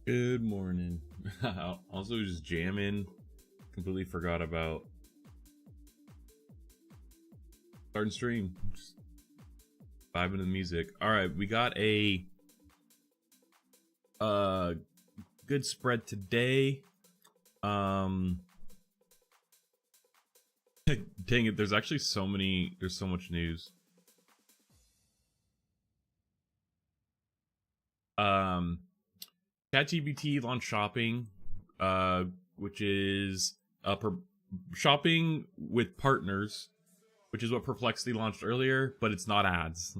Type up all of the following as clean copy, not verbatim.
Good morning. Also just jamming. Completely forgot about starting stream. Just vibing to the music. All right, we got a good spread today. Dang it, there's actually so much news. ChatGPT launched shopping, which is shopping with partners, which is what Perplexity launched earlier, but it's not ads.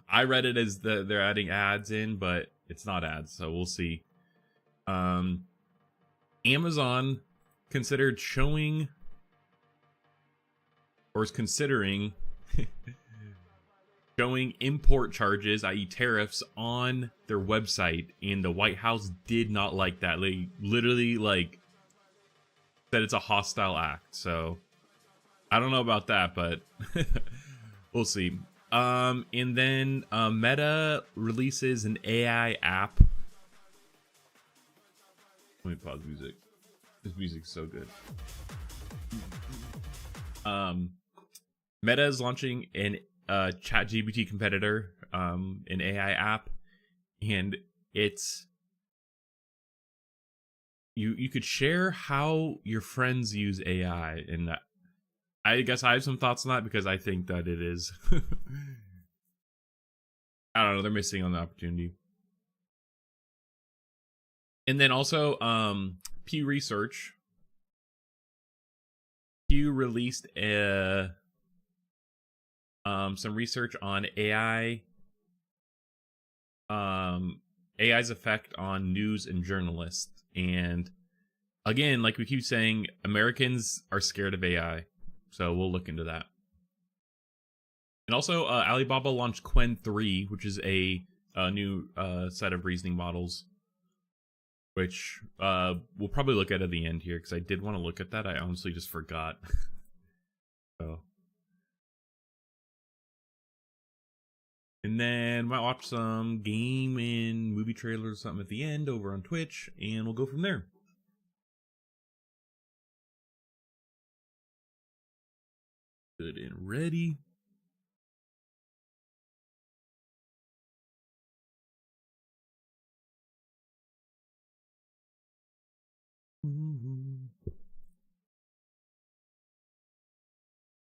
I read it as they're adding ads in, but it's not ads, so we'll see. Amazon considered showing, or is considering showing import charges, i.e. tariffs, on their website, and the White House did not like that. They literally said it's a hostile act. So I don't know about that, but we'll see. And then Meta releases an AI app. Let me pause music. This music's so good. Meta is launching an ChatGPT competitor, an AI app, and it's you could share how your friends use AI, and I guess I have some thoughts on that because I think that it is I don't know, they're missing on the opportunity. And then also Pew Research. Pew released some research on AI's effect on news and journalists. And again, like we keep saying, Americans are scared of AI, so we'll look into that. And also Alibaba launched Qwen 3, which is a new set of reasoning models, which we'll probably look at the end here, because I did want to look at that. I honestly just forgot. So, and then might watch some game and movie trailers or something at the end over on Twitch, and we'll go from there. Good and ready.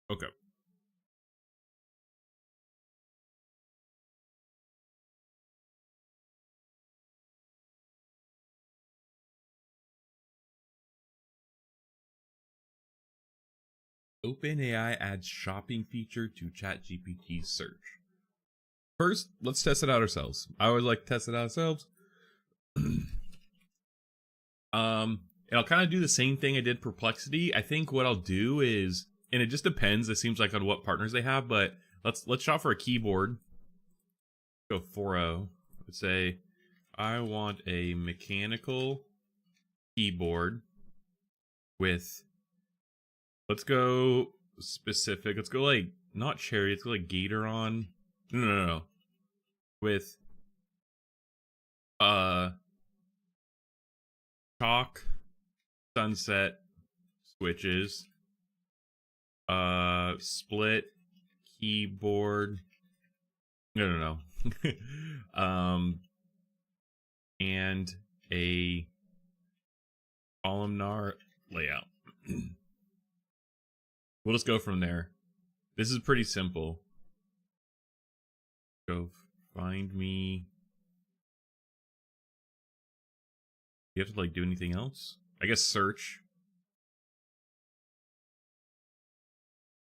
Okay. OpenAI adds shopping feature to ChatGPT search. First, let's test it out ourselves. I always like to test it out ourselves. And I'll kind of do the same thing I did Perplexity. I think what I'll do is, and it just depends, it seems like, on what partners they have, but let's shop for a keyboard. Go 4.0. Let's say I want a mechanical keyboard with, let's go specific. Let's go like, not cherry, let's go like Gateron. No. With chalk, sunset, switches, split, keyboard. No. And a columnar layout. We'll just go from there. This is pretty simple. Go find me. You have to like do anything else? I guess search.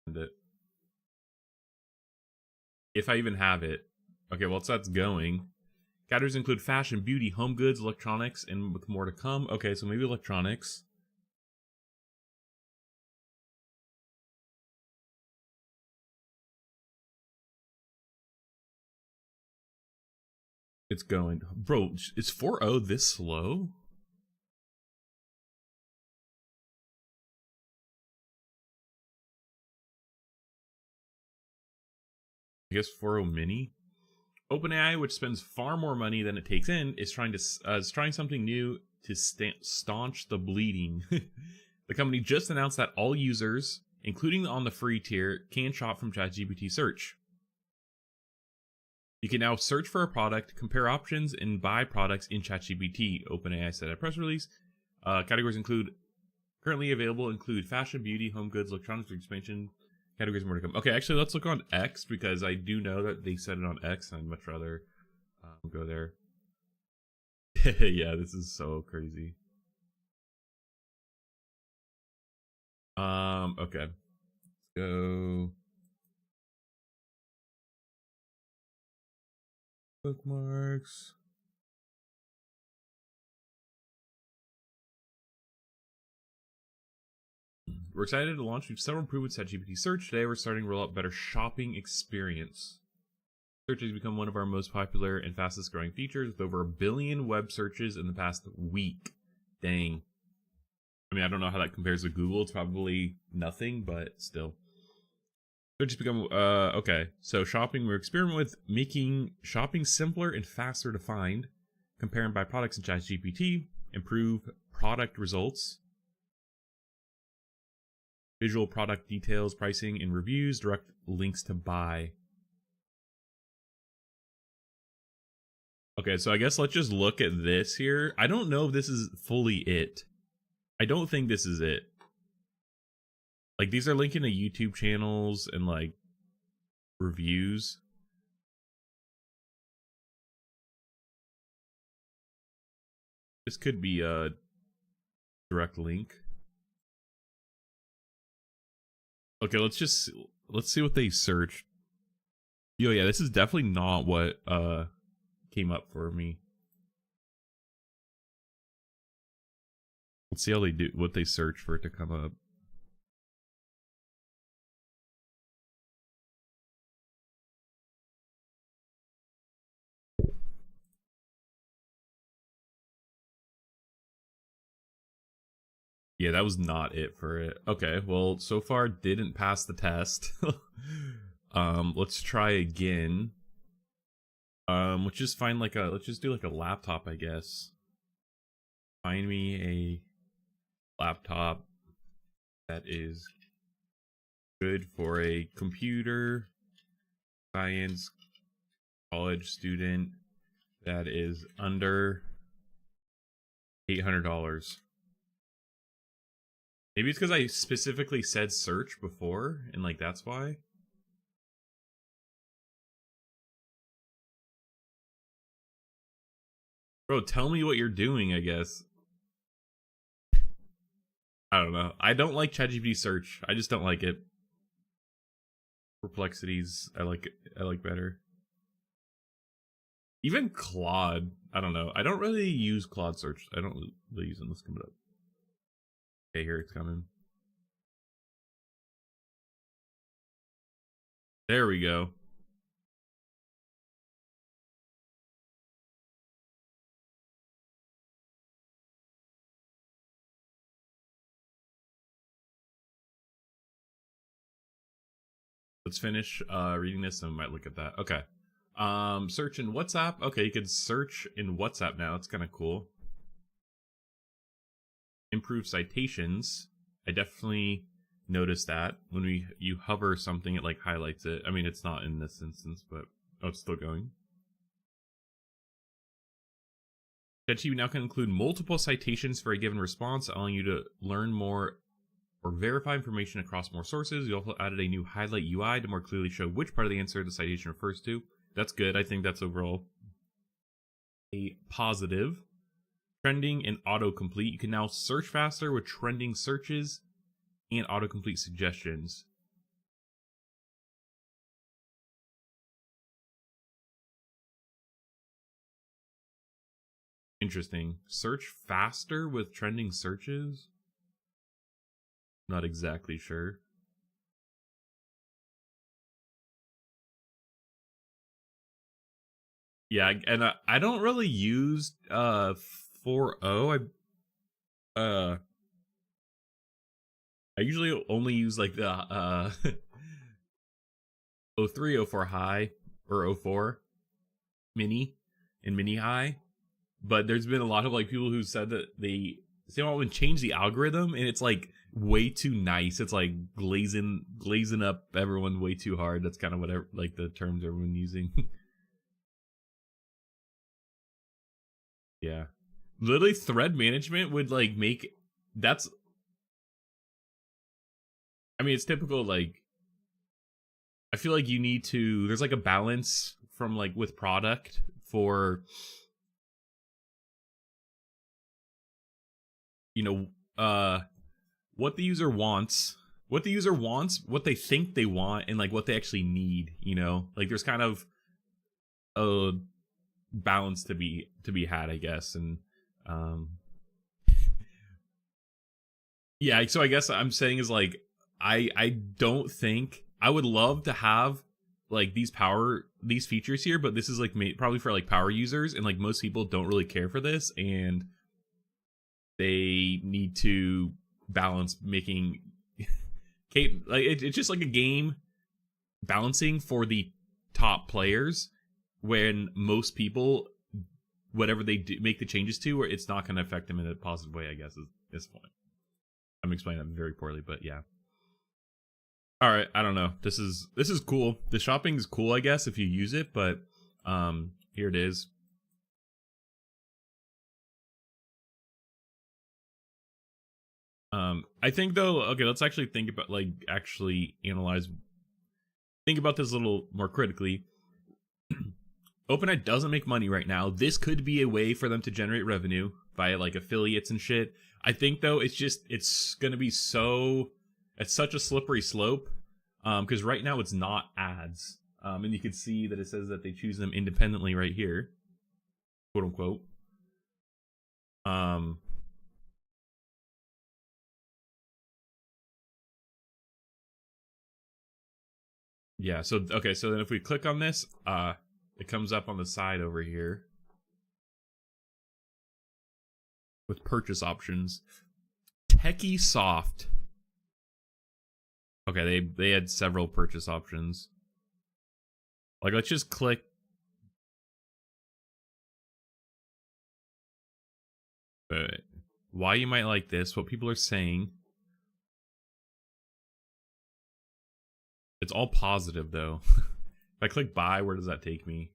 And it. If I even have it. Okay, well, that's going. Categories include fashion, beauty, home goods, electronics, and with more to come. Okay, so maybe electronics. It's going. Bro, is 4.0 this slow? I guess 4.0 mini. OpenAI, which spends far more money than it takes in, is trying something new to staunch the bleeding. The company just announced that all users, including on the free tier, can shop from ChatGPT Search. You can now search for a product, compare options, and buy products in ChatGPT, OpenAI said in a press release. Categories currently available include fashion, beauty, home goods, electronics, expansion. Categories more to come. Okay, actually, let's look on X because I do know that they said it on X, and I'd much rather go there. Yeah, this is so crazy. Okay. Let's go. Bookmarks. We're excited to launch several improvements at GPT Search. Today, we're starting to roll out better shopping experience. Search has become one of our most popular and fastest growing features with over 1 billion web searches in the past week. Dang. I mean, I don't know how that compares to Google. It's probably nothing, but still. Search has become, okay. So shopping, we're experimenting with making shopping simpler and faster to find, comparing by products in ChatGPT, improve product results, visual product details, pricing, and reviews, direct links to buy. Okay, so I guess let's just look at this here. I don't know if this is fully it. I don't think this is it. Like, these are linking to YouTube channels and, like, reviews. This could be a direct link. Okay, let's see what they searched. Yo, yeah, this is definitely not what came up for me. Let's see how they do, what they search for it to come up. Yeah, that was not it for it. Okay, well, so far didn't pass the test. Let's try again. Let's just find like let's just do like a laptop, I guess. Find me a laptop that is good for a computer science college student that is under $800. Maybe it's because I specifically said search before, and like that's why. Bro, tell me what you're doing, I guess. I don't know. I don't like ChatGPT search. I just don't like it. Perplexities, I like better. Even Claude, I don't know. I don't really use Claude search. I don't really use it. Let's come it up. Okay, here it's coming. There we go. Let's finish reading this and we might look at that. Okay. Search in WhatsApp. Okay, you can search in WhatsApp now. It's kind of cool. Improve citations. I definitely noticed that when you hover something, it like highlights it. I mean, it's not in this instance, but oh, it's still going. ChatGPT now can include multiple citations for a given response, allowing you to learn more or verify information across more sources. You also added a new highlight UI to more clearly show which part of the answer the citation refers to. That's good. I think that's overall a positive. Trending and autocomplete. You can now search faster with trending searches and autocomplete suggestions. Interesting. Search faster with trending searches? Not exactly sure. Yeah, and I don't really use 4.0. I usually only use like the 03, 04 high or 04. mini and mini high, but there's been a lot of like people who said that they want to change the algorithm, and it's like way too nice. It's like glazing up everyone way too hard. That's kind of whatever, like the terms everyone's using. Yeah, literally thread management would like make that's. I mean, it's typical. Like, I feel like you need to. There's like a balance from like with product for, you know, what the user wants, what they think they want, and like what they actually need. You know, like there's kind of a balance to be had, I guess. And yeah, so I guess I'm saying is like I don't think I would love to have like these features here, but this is like probably for like power users, and like most people don't really care for this, and they need to balance making like it's just like a game balancing for the top players, when most people, whatever they do, make the changes to, or it's not going to affect them in a positive way, I guess, is this point. I'm explaining that very poorly, but yeah. All right, I don't know. This is cool. The shopping is cool, I guess, if you use it, but here it is. I think though, okay, let's actually think about think about this a little more critically. OpenAI doesn't make money right now. This could be a way for them to generate revenue via like affiliates and shit. I think though it's gonna be it's such a slippery slope, because right now it's not ads, and you can see that it says that they choose them independently right here, quote unquote. Yeah. So okay. So then if we click on this, it comes up on the side over here with purchase options. Techie Soft. Okay, they had several purchase options. Like, let's just click. Why you might like this, what people are saying. It's all positive, though. If I click buy, where does that take me?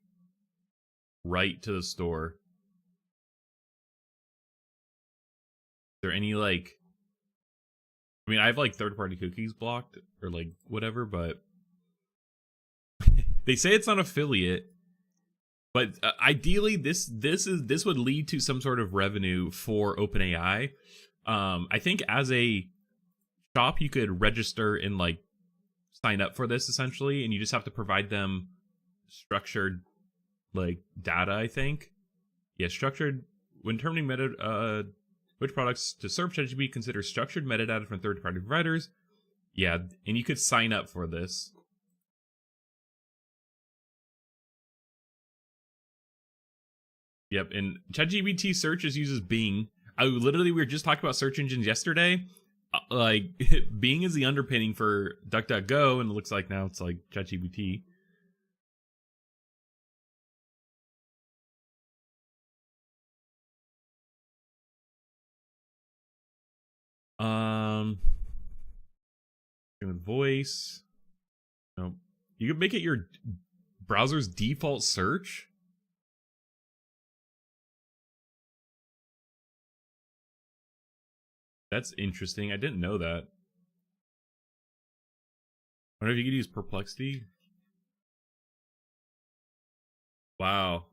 Right to the store. Is there any, like... I mean, I have, like, third-party cookies blocked, or, like, whatever, but... They say it's not affiliate, but ideally, this would lead to some sort of revenue for OpenAI. I think as a shop, you could register and, like, sign up for this essentially, and you just have to provide them structured like data, I think. Yeah, structured when determining which products to serve. ChatGPT considers structured metadata from third-party providers. Yeah, and you could sign up for this. Yep, and ChatGPT searches uses Bing. We were just talking about search engines yesterday. Like, Bing is the underpinning for DuckDuckGo, and it looks like now it's like ChatGPT. With voice. No, you could make it your browser's default search. That's interesting. I didn't know that. I wonder if you could use Perplexity. Wow.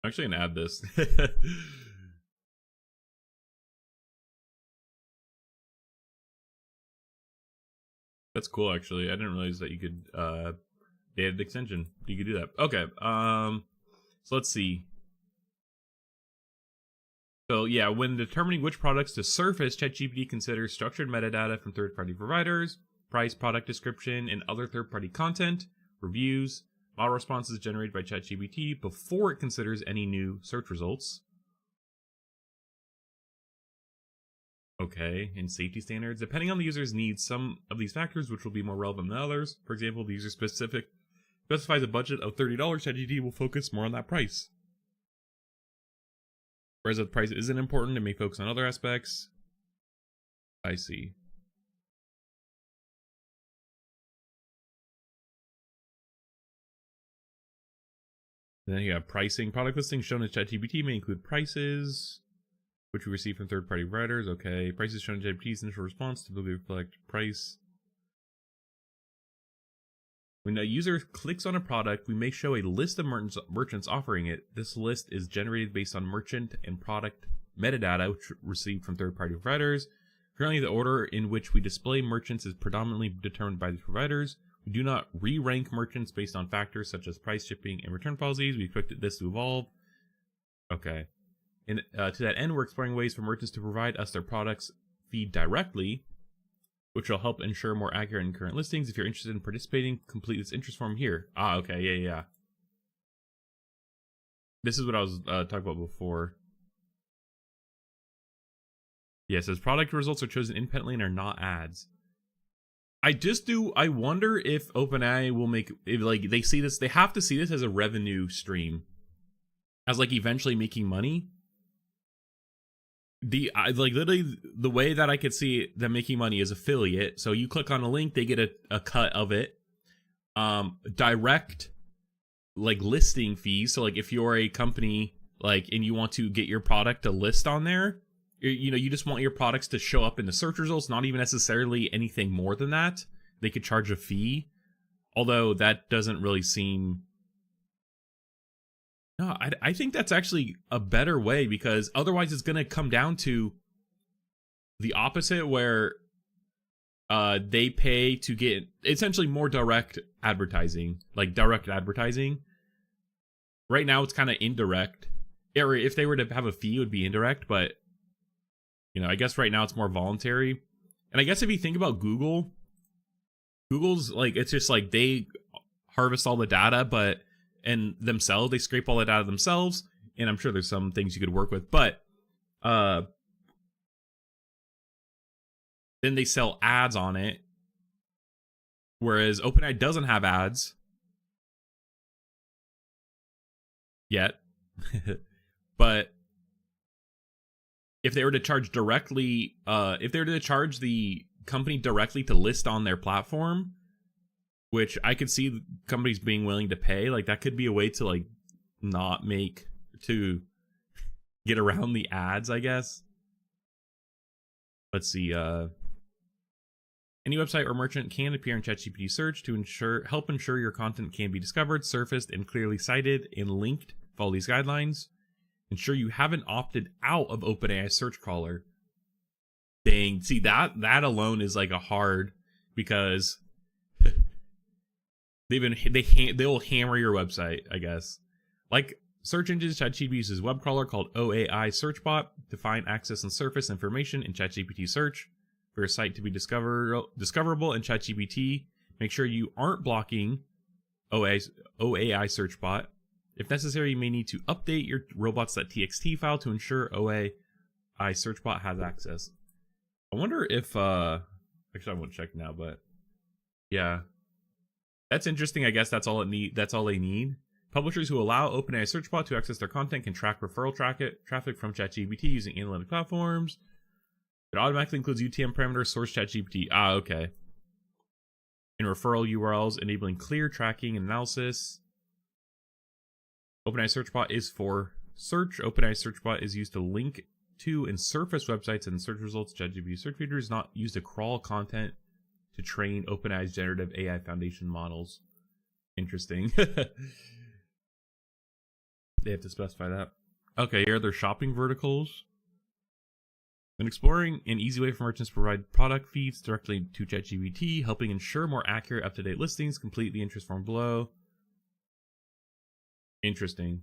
I'm actually gonna add this. That's cool, actually. I didn't realize that you could they had an extension. You could do that. Okay. So let's see. So yeah, when determining which products to surface, ChatGPT considers structured metadata from third-party providers, price, product description, and other third-party content, reviews, model responses generated by ChatGPT before it considers any new search results. Okay, and safety standards. Depending on the user's needs, some of these factors, which will be more relevant than others. For example, the user specifies a budget of $30, ChatGPT will focus more on that price. Whereas if the price isn't important, it may focus on other aspects. I see. Then you have pricing. Product listings shown in ChatGPT may include prices, which we receive from third-party providers. Okay, prices shown in ChatGPT's initial response typically reflect price. When a user clicks on a product, we may show a list of merchants offering it. This list is generated based on merchant and product metadata, which received from third-party providers. Currently, the order in which we display merchants is predominantly determined by these providers. We do not re-rank merchants based on factors such as price, shipping, and return policies. We expect this to evolve. Okay. And to that end, we're exploring ways for merchants to provide us their products feed directly, which will help ensure more accurate and current listings. If you're interested in participating, complete this interest form here. Ah, okay, yeah. This is what I was talking about before. Yeah, it says product results are chosen independently and are not ads. I wonder if OpenAI will make, if like they see this, they have to see this as a revenue stream, as like eventually making money. Literally the way that I could see them making money is affiliate. So you click on a link, they get a cut of it. Direct like listing fees. So like if you're a company like and you want to get your product to list on there, you just want your products to show up in the search results, not even necessarily anything more than that. They could charge a fee, although that doesn't really seem. No, I think that's actually a better way, because otherwise it's going to come down to the opposite, where they pay to get essentially more direct advertising, like direct advertising. Right now it's kind of indirect. Or if they were to have a fee, it would be indirect, but I guess right now it's more voluntary. And I guess if you think about Google's like, it's just like they harvest all the data, and themselves, they scrape all the data themselves. And I'm sure there's some things you could work with, but then they sell ads on it. Whereas OpenAI doesn't have ads yet. But if they were to charge directly, if they were to charge the company directly to list on their platform, which I could see companies being willing to pay, like that could be a way to like not to get around the ads, I guess. Let's see. Any website or merchant can appear in ChatGPT search to help ensure your content can be discovered, surfaced, and clearly cited and linked. Follow these guidelines. Ensure you haven't opted out of OpenAI search crawler. Dang, see that alone is like a hard, because they'll hammer your website, I guess. Like search engines, ChatGPT uses web crawler called OAI Searchbot to find, access, and surface information in ChatGPT search. For your site to be discoverable in ChatGPT, make sure you aren't blocking OAI Searchbot. If necessary, you may need to update your robots.txt file to ensure OAI Searchbot has access. I wonder if actually I won't check now, but yeah. That's interesting. I guess that's all they need. Publishers who allow OpenAI Searchbot to access their content can track referral traffic from ChatGPT using analytic platforms. It automatically includes UTM parameters, source ChatGPT. Ah, okay. And referral URLs, enabling clear tracking and analysis. OpenAI Searchbot is for search. OpenAI Searchbot is used to link to and surface websites and search results. ChatGPT search feature is not used to crawl content to train OpenAI's generative AI foundation models. Interesting. They have to specify that. Okay, here are their shopping verticals. When exploring an easy way for merchants to provide product feeds directly to ChatGPT, helping ensure more accurate, up-to-date listings, complete the interest form below. Interesting.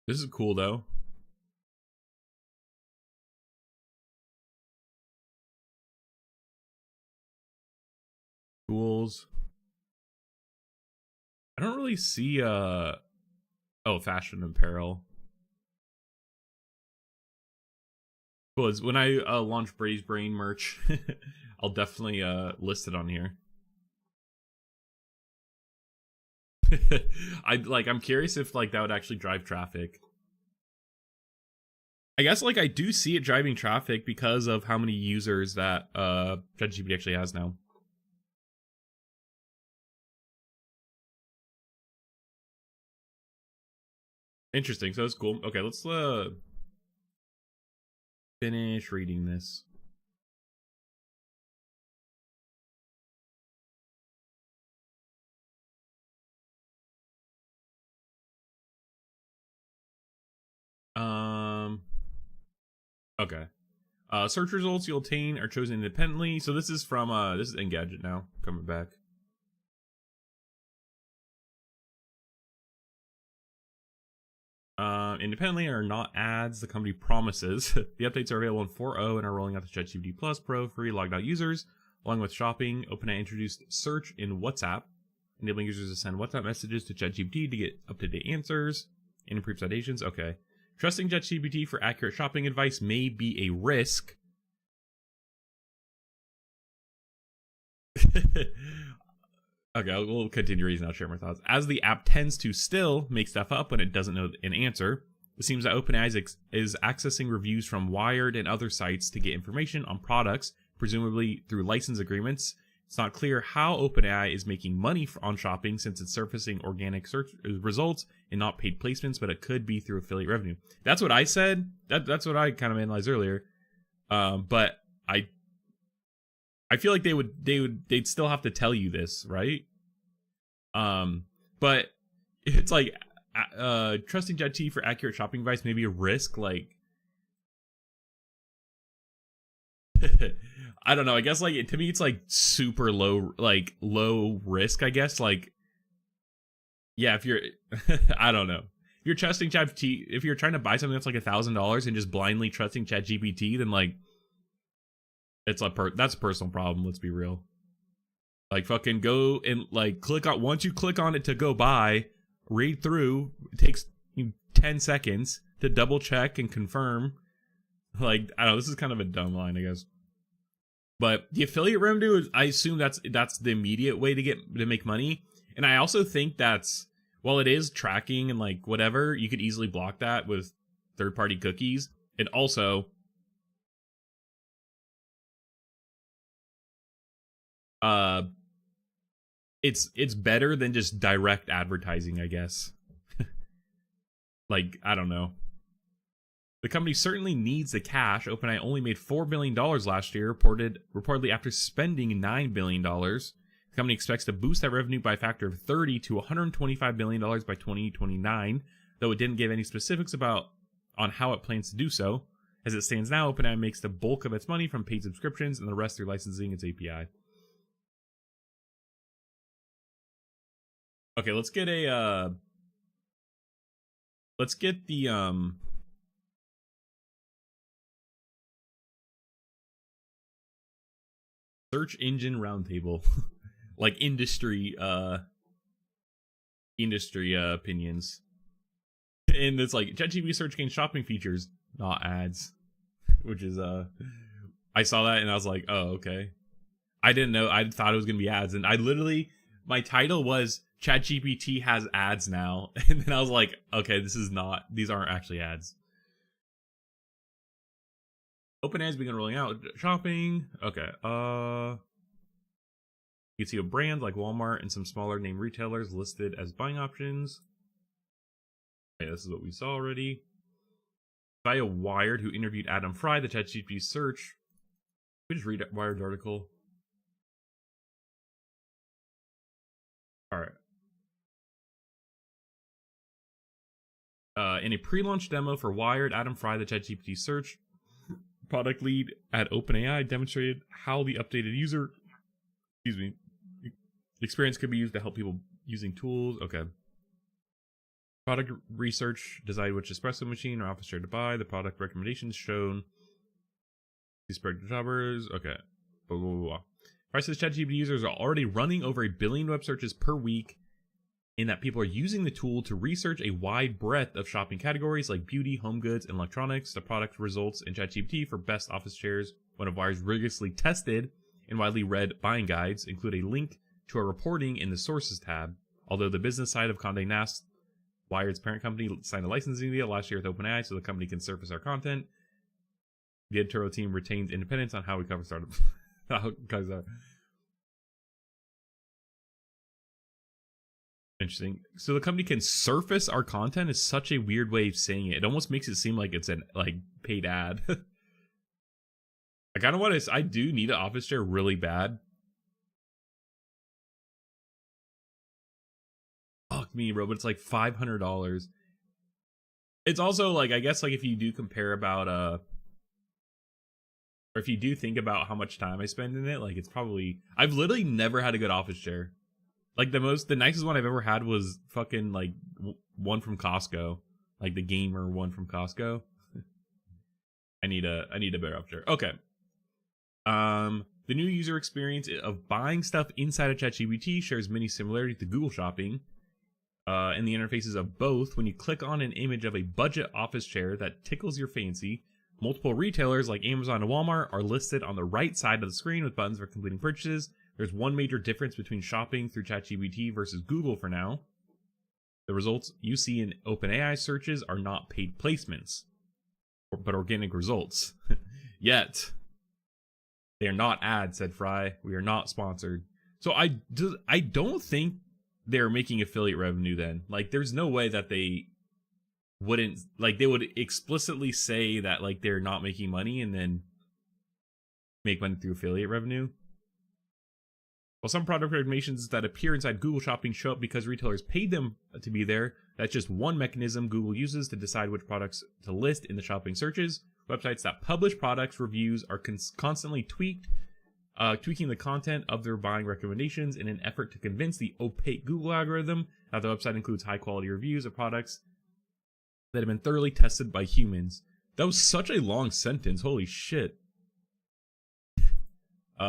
This is cool, though. Tools. I don't really see, oh, fashion and apparel. Cool. It's when I launch Brady's Brain merch, I'll definitely list it on here. I'm curious if like that would actually drive traffic. I guess like I do see it driving traffic because of how many users that ChatGPT actually has now. Interesting. So it's cool. Okay, let's finish reading this. Okay. Search results you obtain are chosen independently. So this is from this is Engadget now coming back. Independently are not ads the company promises. The updates are available in 4.0 and are rolling out to ChatGPT Plus Pro free logged out users. Along with shopping, OpenAI introduced search in WhatsApp, enabling users to send WhatsApp messages to ChatGPT to get up-to-date answers and improve citations. Okay. Trusting ChatGPT for accurate shopping advice may be a risk. Okay, we'll continue reading. I'll share my thoughts. As the app tends to still make stuff up when it doesn't know an answer, it seems that OpenAI is accessing reviews from Wired and other sites to get information on products, presumably through license agreements. It's not clear how OpenAI is making money on shopping since it's surfacing organic search results and not paid placements, but it could be through affiliate revenue. That's what I said. That's what I kind of analyzed earlier. But I feel like they'd still have to tell you this, right? But it's like trusting ChatGPT for accurate shopping advice may be a risk. Like, I don't know. I guess like to me, it's like super low risk. I guess like, yeah. If you're, I don't know. If you're trusting ChatGPT, if you're trying to buy something that's like $1,000 and just blindly trusting ChatGPT, then like, it's like that's a personal problem. Let's be real. Like fucking go and like click on once you click on it to go buy, read through. It takes 10 seconds to double check and confirm. Like I don't know. This is kind of a dumb line, I guess. But the affiliate revenue is, I assume that's the immediate way to make money. And I also think that's while it is tracking and like whatever, you could easily block that with third-party cookies. It also it's better than just direct advertising, I guess. Like, I don't know. The company certainly needs the cash. OpenAI only made $4 billion last year, reportedly after spending $9 billion. The company expects to boost that revenue by a factor of 30 to $125 billion by 2029, though it didn't give any specifics on how it plans to do so. As it stands now, OpenAI makes the bulk of its money from paid subscriptions and the rest through licensing its API. Okay, let's get the search engine roundtable. Like industry opinions. And it's like ChatGPT search gains shopping features, not ads. Which is I saw that and I was like, oh, okay. I didn't know. I thought it was gonna be ads, and I literally my title was ChatGPT has ads now, and then I was like, okay, these aren't actually ads. OpenAI's begun rolling out shopping. Okay, you can see a brand like Walmart and some smaller name retailers listed as buying options. Okay, this is what we saw already. Via Wired, who interviewed Adam Fry, the ChatGPT search. We just read Wired's article. All right. In a pre-launch demo for Wired, Adam Fry, the ChatGPT search product lead at OpenAI, demonstrated how the updated user, experience could be used to help people using tools. Okay. Product research, decide which espresso machine or office chair to buy. The product recommendations shown. These product jobbers. Okay. Blah, blah, blah. Prices ChatGPT users are already running over 1 billion web searches per week in that people are using the tool to research a wide breadth of shopping categories like beauty, home goods, and electronics. The product results in ChatGPT for best office chairs. One of Wired's rigorously tested and widely read buying guides include a link to our reporting in the sources tab. Although the business side of Condé Nast, Wired's parent company, signed a licensing deal last year with OpenAI so the company can surface our content, the editorial team retains independence on how we cover startups. Interesting. So the company can surface our content is such a weird way of saying it. It almost makes it seem like it's an paid ad. I kind of want to. I do need an office chair really bad. Fuck me, bro. But it's like $500. It's also like, I guess, like if you do compare about or if you do think about how much time I spend in it, like it's probably, I've literally never had a good office chair. Like the nicest one I've ever had was fucking like one from Costco, like the gamer one from Costco. I need a better office chair. Okay. The new user experience of buying stuff inside of ChatGPT shares many similarities to Google Shopping. And the interfaces of both. When you click on an image of a budget office chair that tickles your fancy, multiple retailers like Amazon and Walmart are listed on the right side of the screen with buttons for completing purchases. There's one major difference between shopping through ChatGPT versus Google for now. The results you see in OpenAI searches are not paid placements, but organic results. Yet, they are not ads, said Fry. We are not sponsored. So I don't think they're making affiliate revenue then. Like, there's no way that they wouldn't, like, they would explicitly say that, like, they're not making money and then make money through affiliate revenue. While some product recommendations that appear inside Google Shopping show up because retailers paid them to be there, that's just one mechanism Google uses to decide which products to list in the shopping searches. Websites that publish products reviews are constantly tweaking the content of their buying recommendations in an effort to convince the opaque Google algorithm that the website includes high-quality reviews of products that have been thoroughly tested by humans. That was such a long sentence. Holy shit.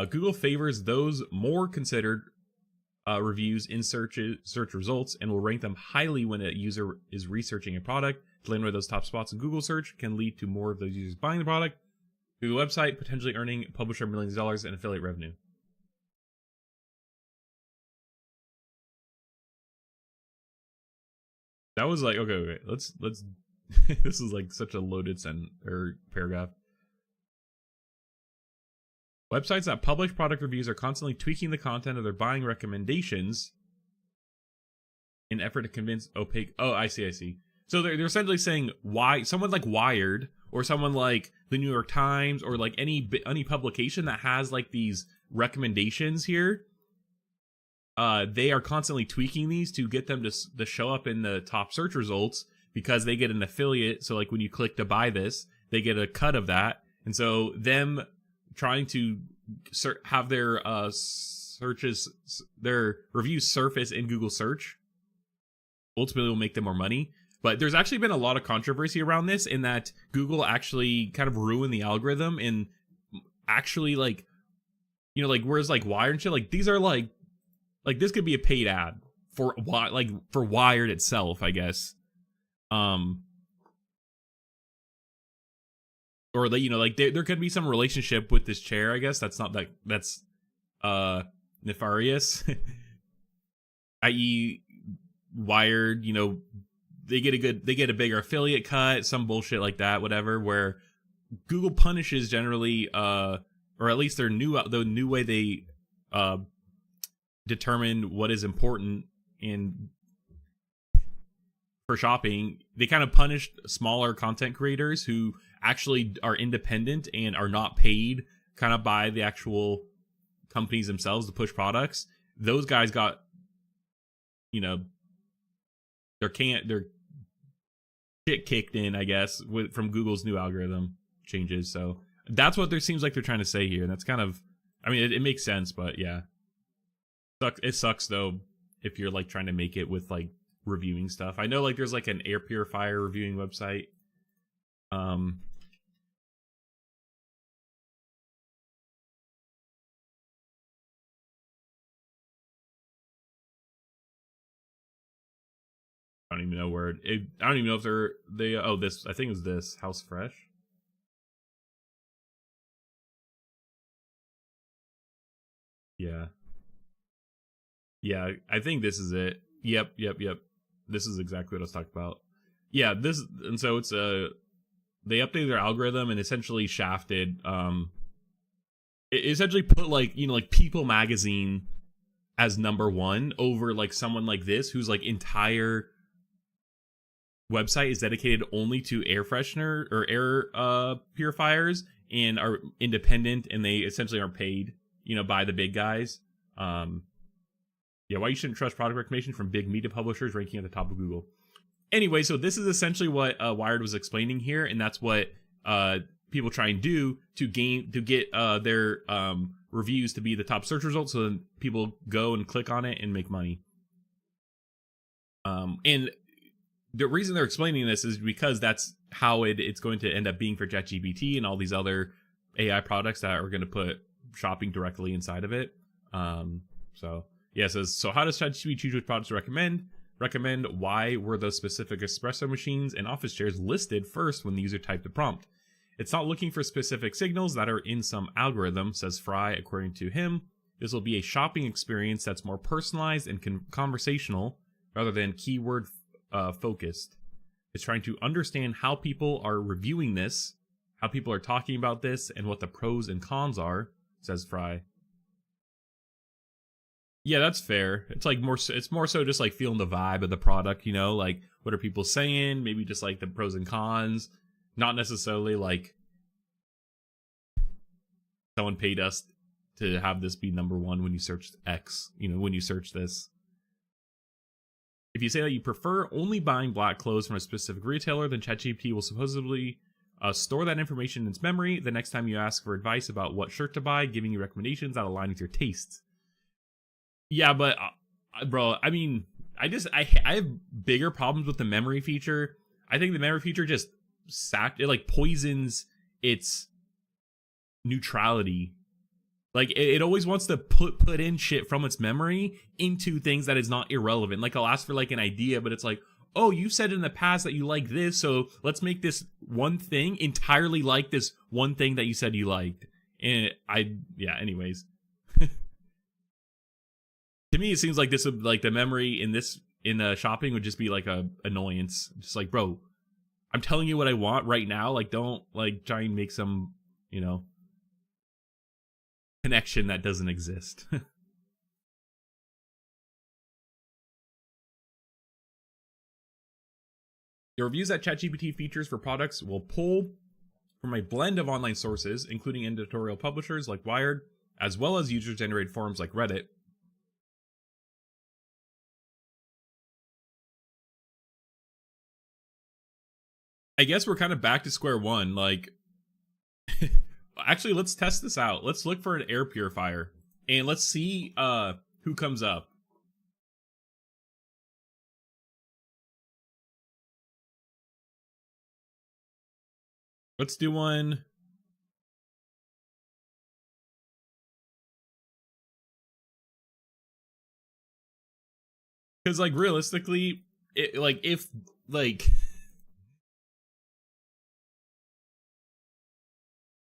Google favors those more considered reviews in search results and will rank them highly when a user is researching a product. To land where those top spots in Google search can lead to more of those users buying the product. Google website potentially earning publisher millions of dollars in affiliate revenue. That was like, okay, let's this is like such a loaded paragraph. Websites that publish product reviews are constantly tweaking the content of their buying recommendations in effort to convince opaque. Oh, I see. So they're essentially saying why someone like Wired or someone like the New York Times or like any publication that has like these recommendations here, they are constantly tweaking these to get them to show up in the top search results because they get an affiliate. So like when you click to buy this, they get a cut of that. And so them trying to have their their reviews surface in Google search ultimately will make them more money. But there's actually been a lot of controversy around this in that Google actually kind of ruined the algorithm and actually like, you know, like whereas like Wired and shit, like these are like this could be a paid ad for Wired itself, I guess. Or like, you know, like there could be some relationship with this chair, I guess. That's not that's nefarious. I.e. Wired, you know, they get a bigger affiliate cut, some bullshit like that, whatever, where Google punishes generally, or at least the new way they determine what is important for shopping, they kind of punished smaller content creators who actually are independent and are not paid kind of by the actual companies themselves to push products. Those guys got, you know, their shit kicked in, I guess, from Google's new algorithm changes. So that's what there seems like they're trying to say here. And that's kind of, I mean, it makes sense, but yeah. It sucks though if you're like trying to make it with like reviewing stuff. I know like there's like an air purifier reviewing website. I don't even know where I don't even know if they oh, this, I think it's this House Fresh. Yeah. Yeah, I think this is it. Yep. This is exactly what I was talking about. Yeah, this, and so it's they updated their algorithm and essentially shafted it essentially put like, you know, like People magazine as number 1 over like someone like this whose like entire website is dedicated only to air freshener or air purifiers and are independent, and they essentially aren't paid, you know, by the big guys. Yeah, why you shouldn't trust product recommendation from big media publishers ranking at the top of Google. Anyway, so this is essentially what Wired was explaining here, and that's what people try and do to get their reviews to be the top search results, so then people go and click on it and make money. And the reason they're explaining this is because that's how it's going to end up being for ChatGPT and all these other AI products that are going to put shopping directly inside of it. So yeah, it says, so how does ChatGPT choose which products to recommend? Recommend why were those specific espresso machines and office chairs listed first when the user typed the prompt. It's not looking for specific signals that are in some algorithm, says Fry. According to him, this will be a shopping experience that's more personalized and conversational rather than keyword focused. It's trying to understand how people are reviewing this, how people are talking about this, and what the pros and cons are, says Fry. Yeah, that's fair. It's like it's more so just like feeling the vibe of the product, you know, like what are people saying, maybe just like the pros and cons, not necessarily like someone paid us to have this be number 1 when you search X, you know, when you search this. If you say that you prefer only buying black clothes from a specific retailer, then ChatGPT will supposedly store that information in its memory the next time you ask for advice about what shirt to buy, giving you recommendations that align with your tastes. Yeah, but bro, I mean, I have bigger problems with the memory feature. I think the memory feature just it like poisons its neutrality. Like it always wants to put in shit from its memory into things that is not irrelevant. Like I'll ask for like an idea, but it's like, oh, you said in the past that you like this, so let's make this one thing entirely like this one thing that you said you liked. And anyways. To me, it seems like this would, like, the memory in shopping would just be like a annoyance. Just like, bro, I'm telling you what I want right now. Like, don't like try and make some, you know, connection that doesn't exist. The reviews that ChatGPT features for products will pull from a blend of online sources, including editorial publishers like Wired, as well as user-generated forums like Reddit. I guess we're kind of back to square one. Like, actually, let's test this out. Let's look for an air purifier and let's see who comes up. Let's do one. Because, like, realistically,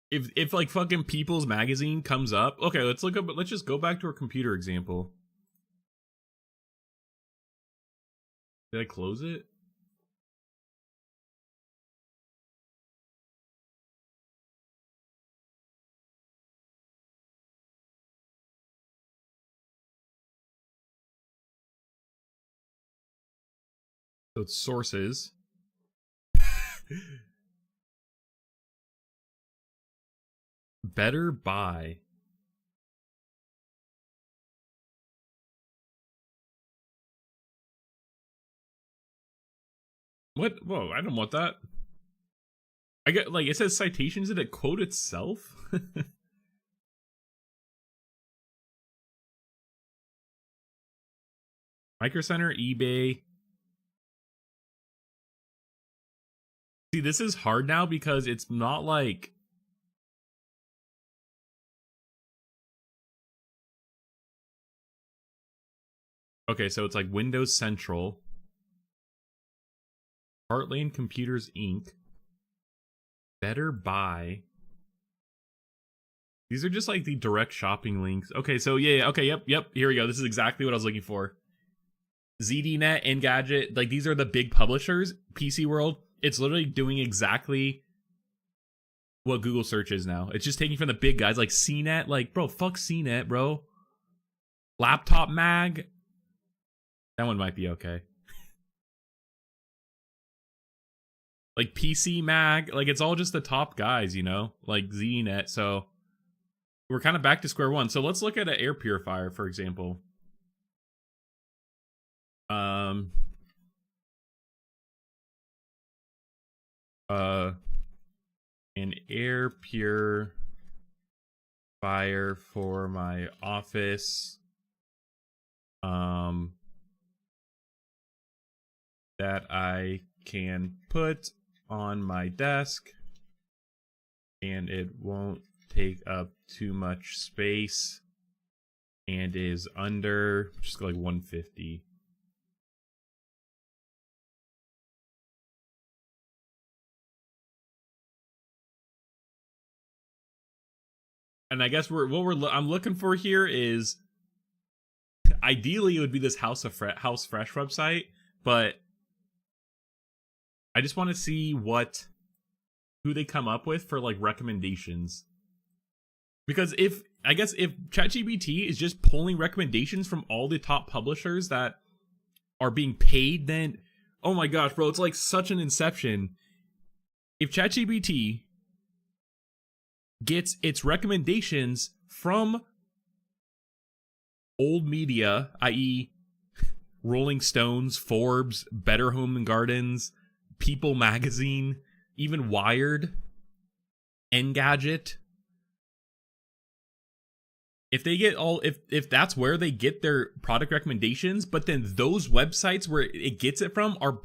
if like fucking People's Magazine comes up, okay, let's look up. Let's just go back to our computer example. Did I close it? So it's sources. Better buy. What? Whoa, I don't want that. I get, like, it says citations. Did it quote itself? Micro Center, eBay. See, this is hard now because it's not like... Okay, so it's like Windows Central. Heartland Computers Inc. Better Buy. These are just like the direct shopping links. Okay, so yeah, okay, yep, here we go. This is exactly what I was looking for. ZDNet, Engadget, like these are the big publishers. PC World, it's literally doing exactly what Google search is now. It's just taking from the big guys like CNET, like bro, fuck CNET, bro. Laptop Mag, that one might be okay. Like PC Mag, like it's all just the top guys, you know, like ZDNet. So we're kind of back to square one. So let's look at an air purifier, for example. An air purifier for my office. That I can put on my desk and it won't take up too much space and is under just like 150. And I guess I'm looking for here is ideally it would be this House Fresh website, but I just want to see who they come up with for like recommendations. Because if ChatGPT is just pulling recommendations from all the top publishers that are being paid, then oh my gosh, bro, it's like such an inception. If ChatGPT gets its recommendations from old media, i.e. Rolling Stones, Forbes, Better Home and Gardens, People Magazine, even Wired, Engadget. If they get if that's where they get their product recommendations, but then those websites where it gets it from are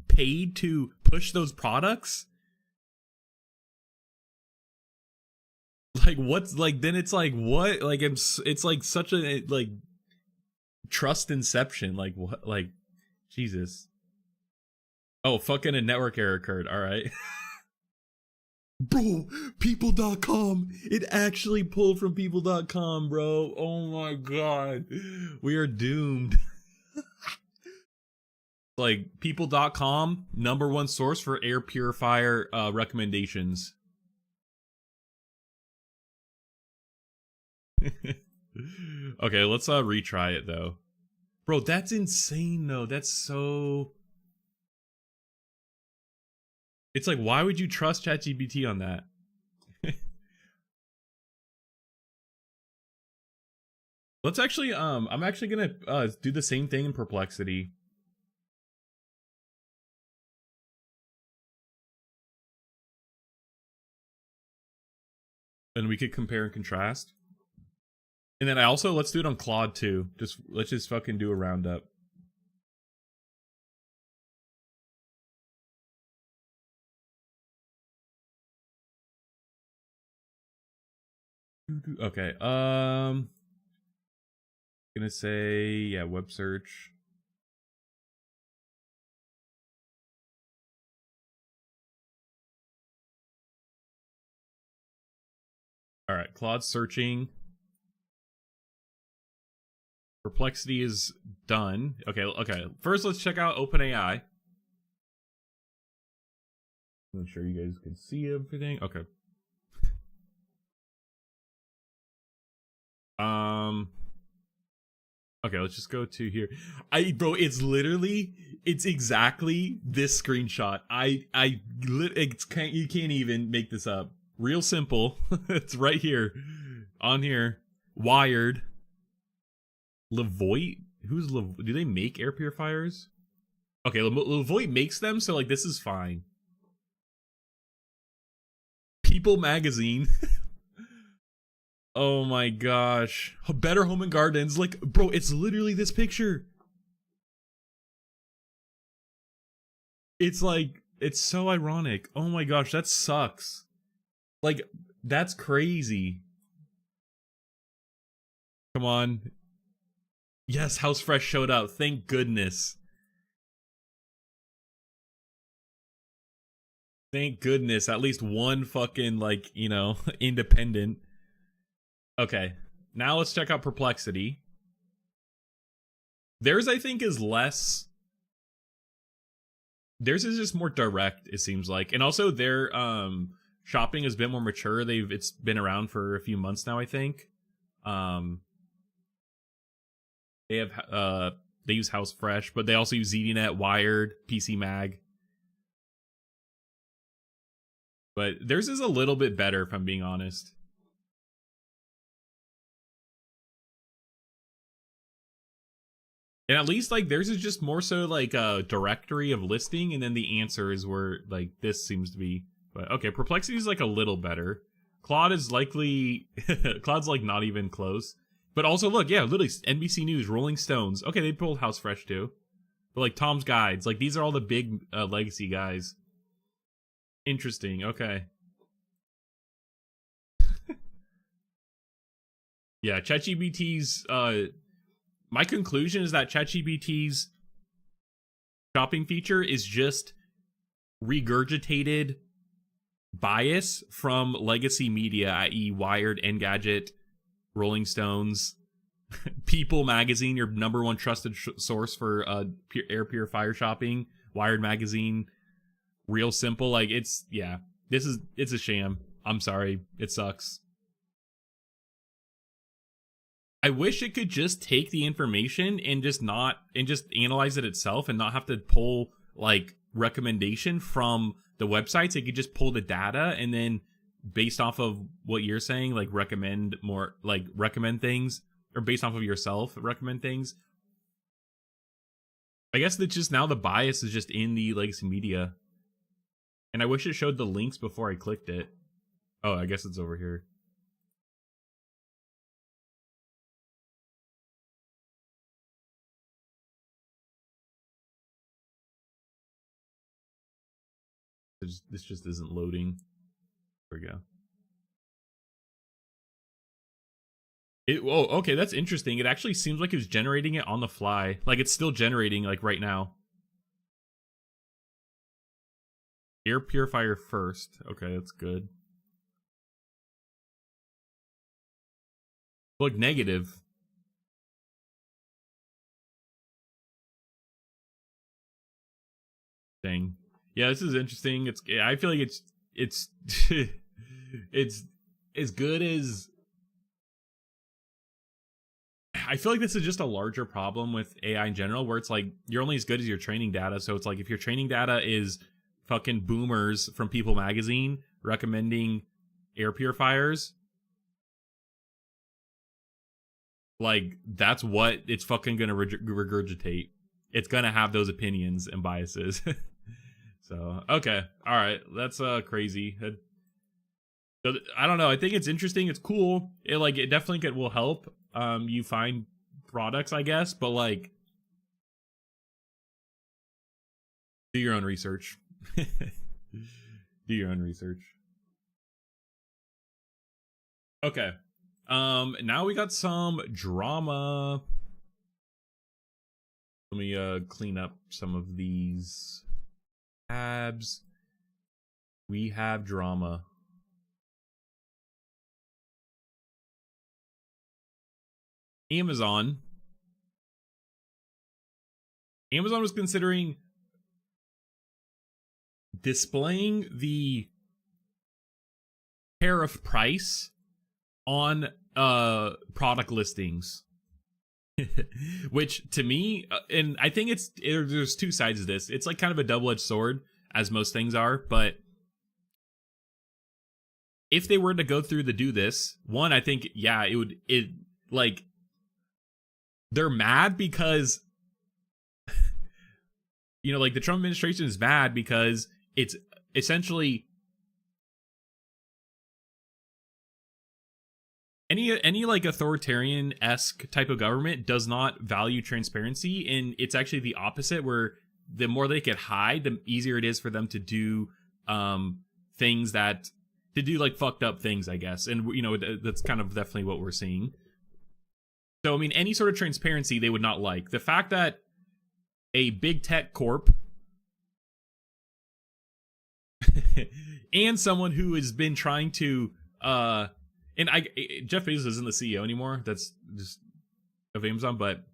paid to push those products, like what's like then it's like what like it's like such a like trust inception, like what, like Jesus. Oh, fucking a network error occurred. All right. Bro, people.com. It actually pulled from people.com, bro. Oh my god. We are doomed. Like people.com, #1 source for air purifier recommendations. Okay, let's retry it though. Bro, that's insane though. That's so... It's like, why would you trust ChatGPT on that? Let's actually, I'm actually gonna do the same thing in Perplexity. And we could compare and contrast. And then let's do it on Claude too. Let's just fucking do a roundup. Okay, gonna say, yeah, web search. All right, Claude searching. Perplexity is done. Okay. First, let's check out OpenAI. I'm sure you guys can see everything. Okay. Okay, let's just go to here. Bro, it's exactly this screenshot. You can't even make this up. Real simple. It's right here. On here. Wired. Levoit? Who's Levoit? Do they make air purifiers? Okay, Levoit makes them, so like this is fine. People Magazine. Oh my gosh. Better Home and Gardens. Like, bro, it's literally this picture. It's like, it's so ironic. Oh my gosh, that sucks. Like, that's crazy. Come on. Yes, House Fresh showed up. Thank goodness. Thank goodness, at least one fucking, like, you know, independent. Okay, now let's check out Perplexity. Theirs, I think, is less... Theirs is just more direct, it seems like. And also, their shopping has been more mature. It's been around for a few months now, I think. They have... They use House Fresh, but they also use ZDNet, Wired, PC Mag. But theirs is a little bit better, if I'm being honest. And at least, like, theirs is just more so, like, a directory of listing, and then the answers were, like, this seems to be... But, okay, Perplexity is, like, a little better. Claude is likely... Claude's, like, not even close. But also, look, yeah, literally, NBC News, Rolling Stones. Okay, they pulled House Fresh, too. But, like, Tom's Guides. Like, these are all the big legacy guys. Interesting, okay. Yeah, ChatGPT's... my conclusion is that ChatGPT's shopping feature is just regurgitated bias from legacy media, i.e. Wired, Engadget, Rolling Stones, People Magazine, your number one trusted source for air purifier shopping, Wired Magazine, Real Simple. Like, it's a sham. I'm sorry. It sucks. I wish it could just take the information and just analyze it itself and not have to pull, like, recommendation from the websites. It could just pull the data and then, based off of what you're saying, like, recommend things, or based off of yourself, recommend things. I guess that just now the bias is just in the legacy media. And I wish it showed the links before I clicked it. Oh, I guess it's over here. This just isn't loading. There we go. Oh, okay, that's interesting. It actually seems like it's generating it on the fly. Like, it's still generating, like, right now. Air purifier first. Okay, that's good. Look, negative. Dang. Yeah, this is interesting. I feel like it's it's as good as... I feel like this is just a larger problem with AI in general, where it's like, you're only as good as your training data. So it's like, if your training data is fucking boomers from People Magazine recommending air purifiers, like, that's what it's fucking gonna regurgitate. It's gonna have those opinions and biases. So, okay. All right. That's crazy. I don't know. I think it's interesting. It's cool. It definitely will help you find products, I guess, but, like, do your own research. Do your own research. Okay. Now we got some drama. Let me clean up some of these tabs. We have drama. Amazon was considering displaying the tariff price on product listings. Which, to me, and I think there's two sides of this. It's like kind of a double-edged sword, as most things are, but if they were to go through to do this, one, I think, yeah, like, they're mad because, you know, like, the Trump administration is mad because it's essentially any like authoritarian-esque type of government does not value transparency, and it's actually the opposite, where the more they can hide, the easier it is for them to do things like fucked up things, I guess. And, you know, that's kind of definitely what we're seeing. So, I mean, any sort of transparency they would not like. The fact that a big tech corp and someone who has been trying to and Jeff Bezos isn't the CEO anymore. That's just of Amazon, but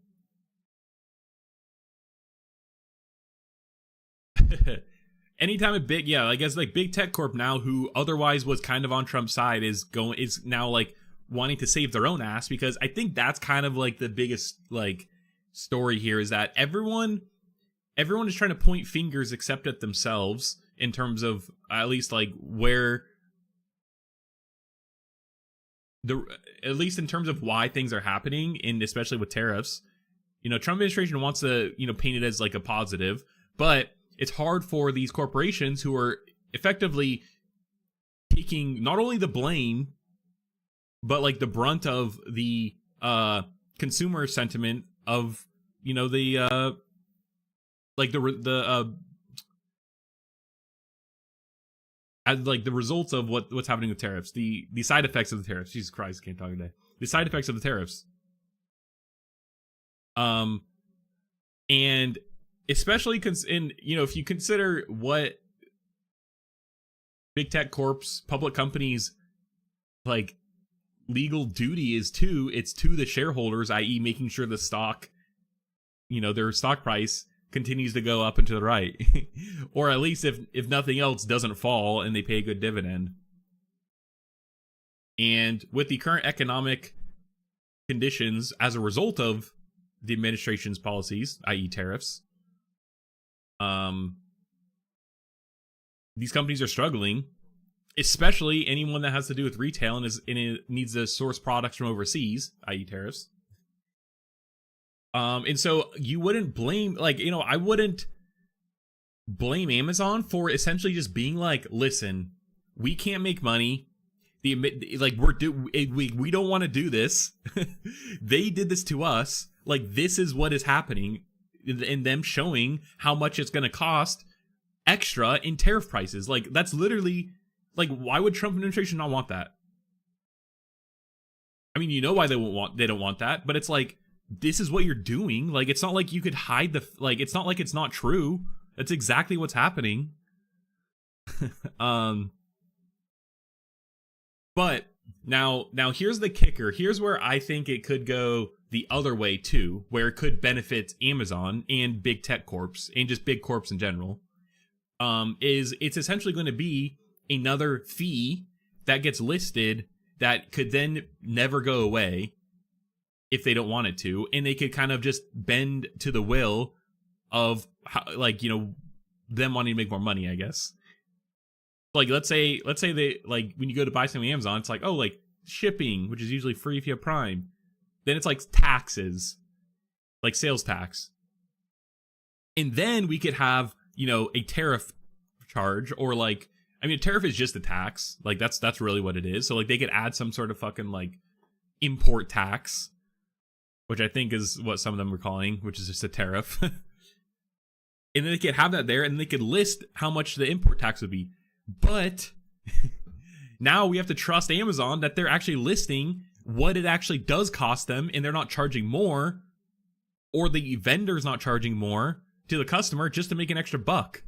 anytime a big, yeah, I guess like big tech corp now, who otherwise was kind of on Trump's side, is now like wanting to save their own ass, because I think that's kind of like the biggest like story here, is that everyone is trying to point fingers except at themselves in terms of at least like where at least in terms of why things are happening, and especially with tariffs. You know, Trump administration wants to, you know, paint it as like a positive, but it's hard for these corporations who are effectively taking not only the blame, but like the brunt of the consumer sentiment of, you know, the like as like the results of what's happening with tariffs, the side effects of the tariffs. Jesus Christ, I can't talk today. The side effects of the tariffs. And especially you know, if you consider what big tech corps, public companies, like legal duty is to, it's to the shareholders, i.e. making sure the stock, you know, their stock price continues to go up and to the right, or at least if nothing else doesn't fall and they pay a good dividend. And with the current economic conditions as a result of the administration's policies, i.e. tariffs, these companies are struggling, especially anyone that has to do with retail and it needs to source products from overseas, i.e. tariffs. And so you wouldn't blame, like, you know, I wouldn't blame Amazon for essentially just being like, listen, we can't make money. Like we don't want to do this. They did this to us. Like, this is what is happening, in them showing how much it's going to cost extra in tariff prices. Like, that's literally, like, why would Trump administration not want that? I mean, you know why they don't want that, but it's like, this is what you're doing. Like, it's not like you could hide like, it's not like it's not true. That's exactly what's happening. But now here's the kicker. Here's where I think it could go the other way too, where it could benefit Amazon and big tech corps and just big corps in general. Is it's essentially going to be another fee that gets listed that could then never go away if they don't want it to, and they could kind of just bend to the will of how, like, you know, them wanting to make more money, I guess. Like, let's say they, like, when you go to buy something on Amazon, it's like, oh, like shipping, which is usually free if you have Prime. Then it's like taxes, like sales tax. And then we could have, you know, a tariff charge, or like, I mean, a tariff is just a tax. Like, that's really what it is. So like, they could add some sort of fucking like import tax, which I think is what some of them were calling, which is just a tariff. And then they could have that there, and they could list how much the import tax would be. But now we have to trust Amazon that they're actually listing what it actually does cost them, and they're not charging more, or the vendor's not charging more to the customer just to make an extra buck.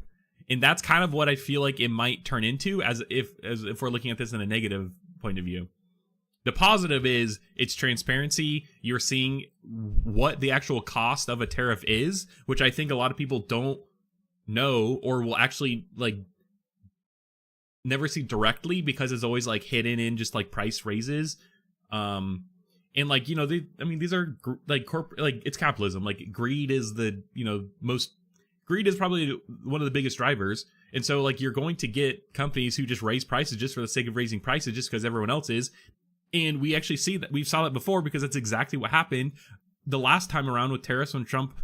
And that's kind of what I feel like it might turn into, as if we're looking at this in a negative point of view. The positive is it's transparency. You're seeing what the actual cost of a tariff is, which I think a lot of people don't know, or will actually like never see directly, because it's always like hidden in just like price raises. And like, you know, these are like like, it's capitalism. Like, greed is the, you know, greed is probably one of the biggest drivers. And so like, you're going to get companies who just raise prices just for the sake of raising prices, just because everyone else is. And we actually see that, we saw that before, because that's exactly what happened the last time around with tariffs. When Trump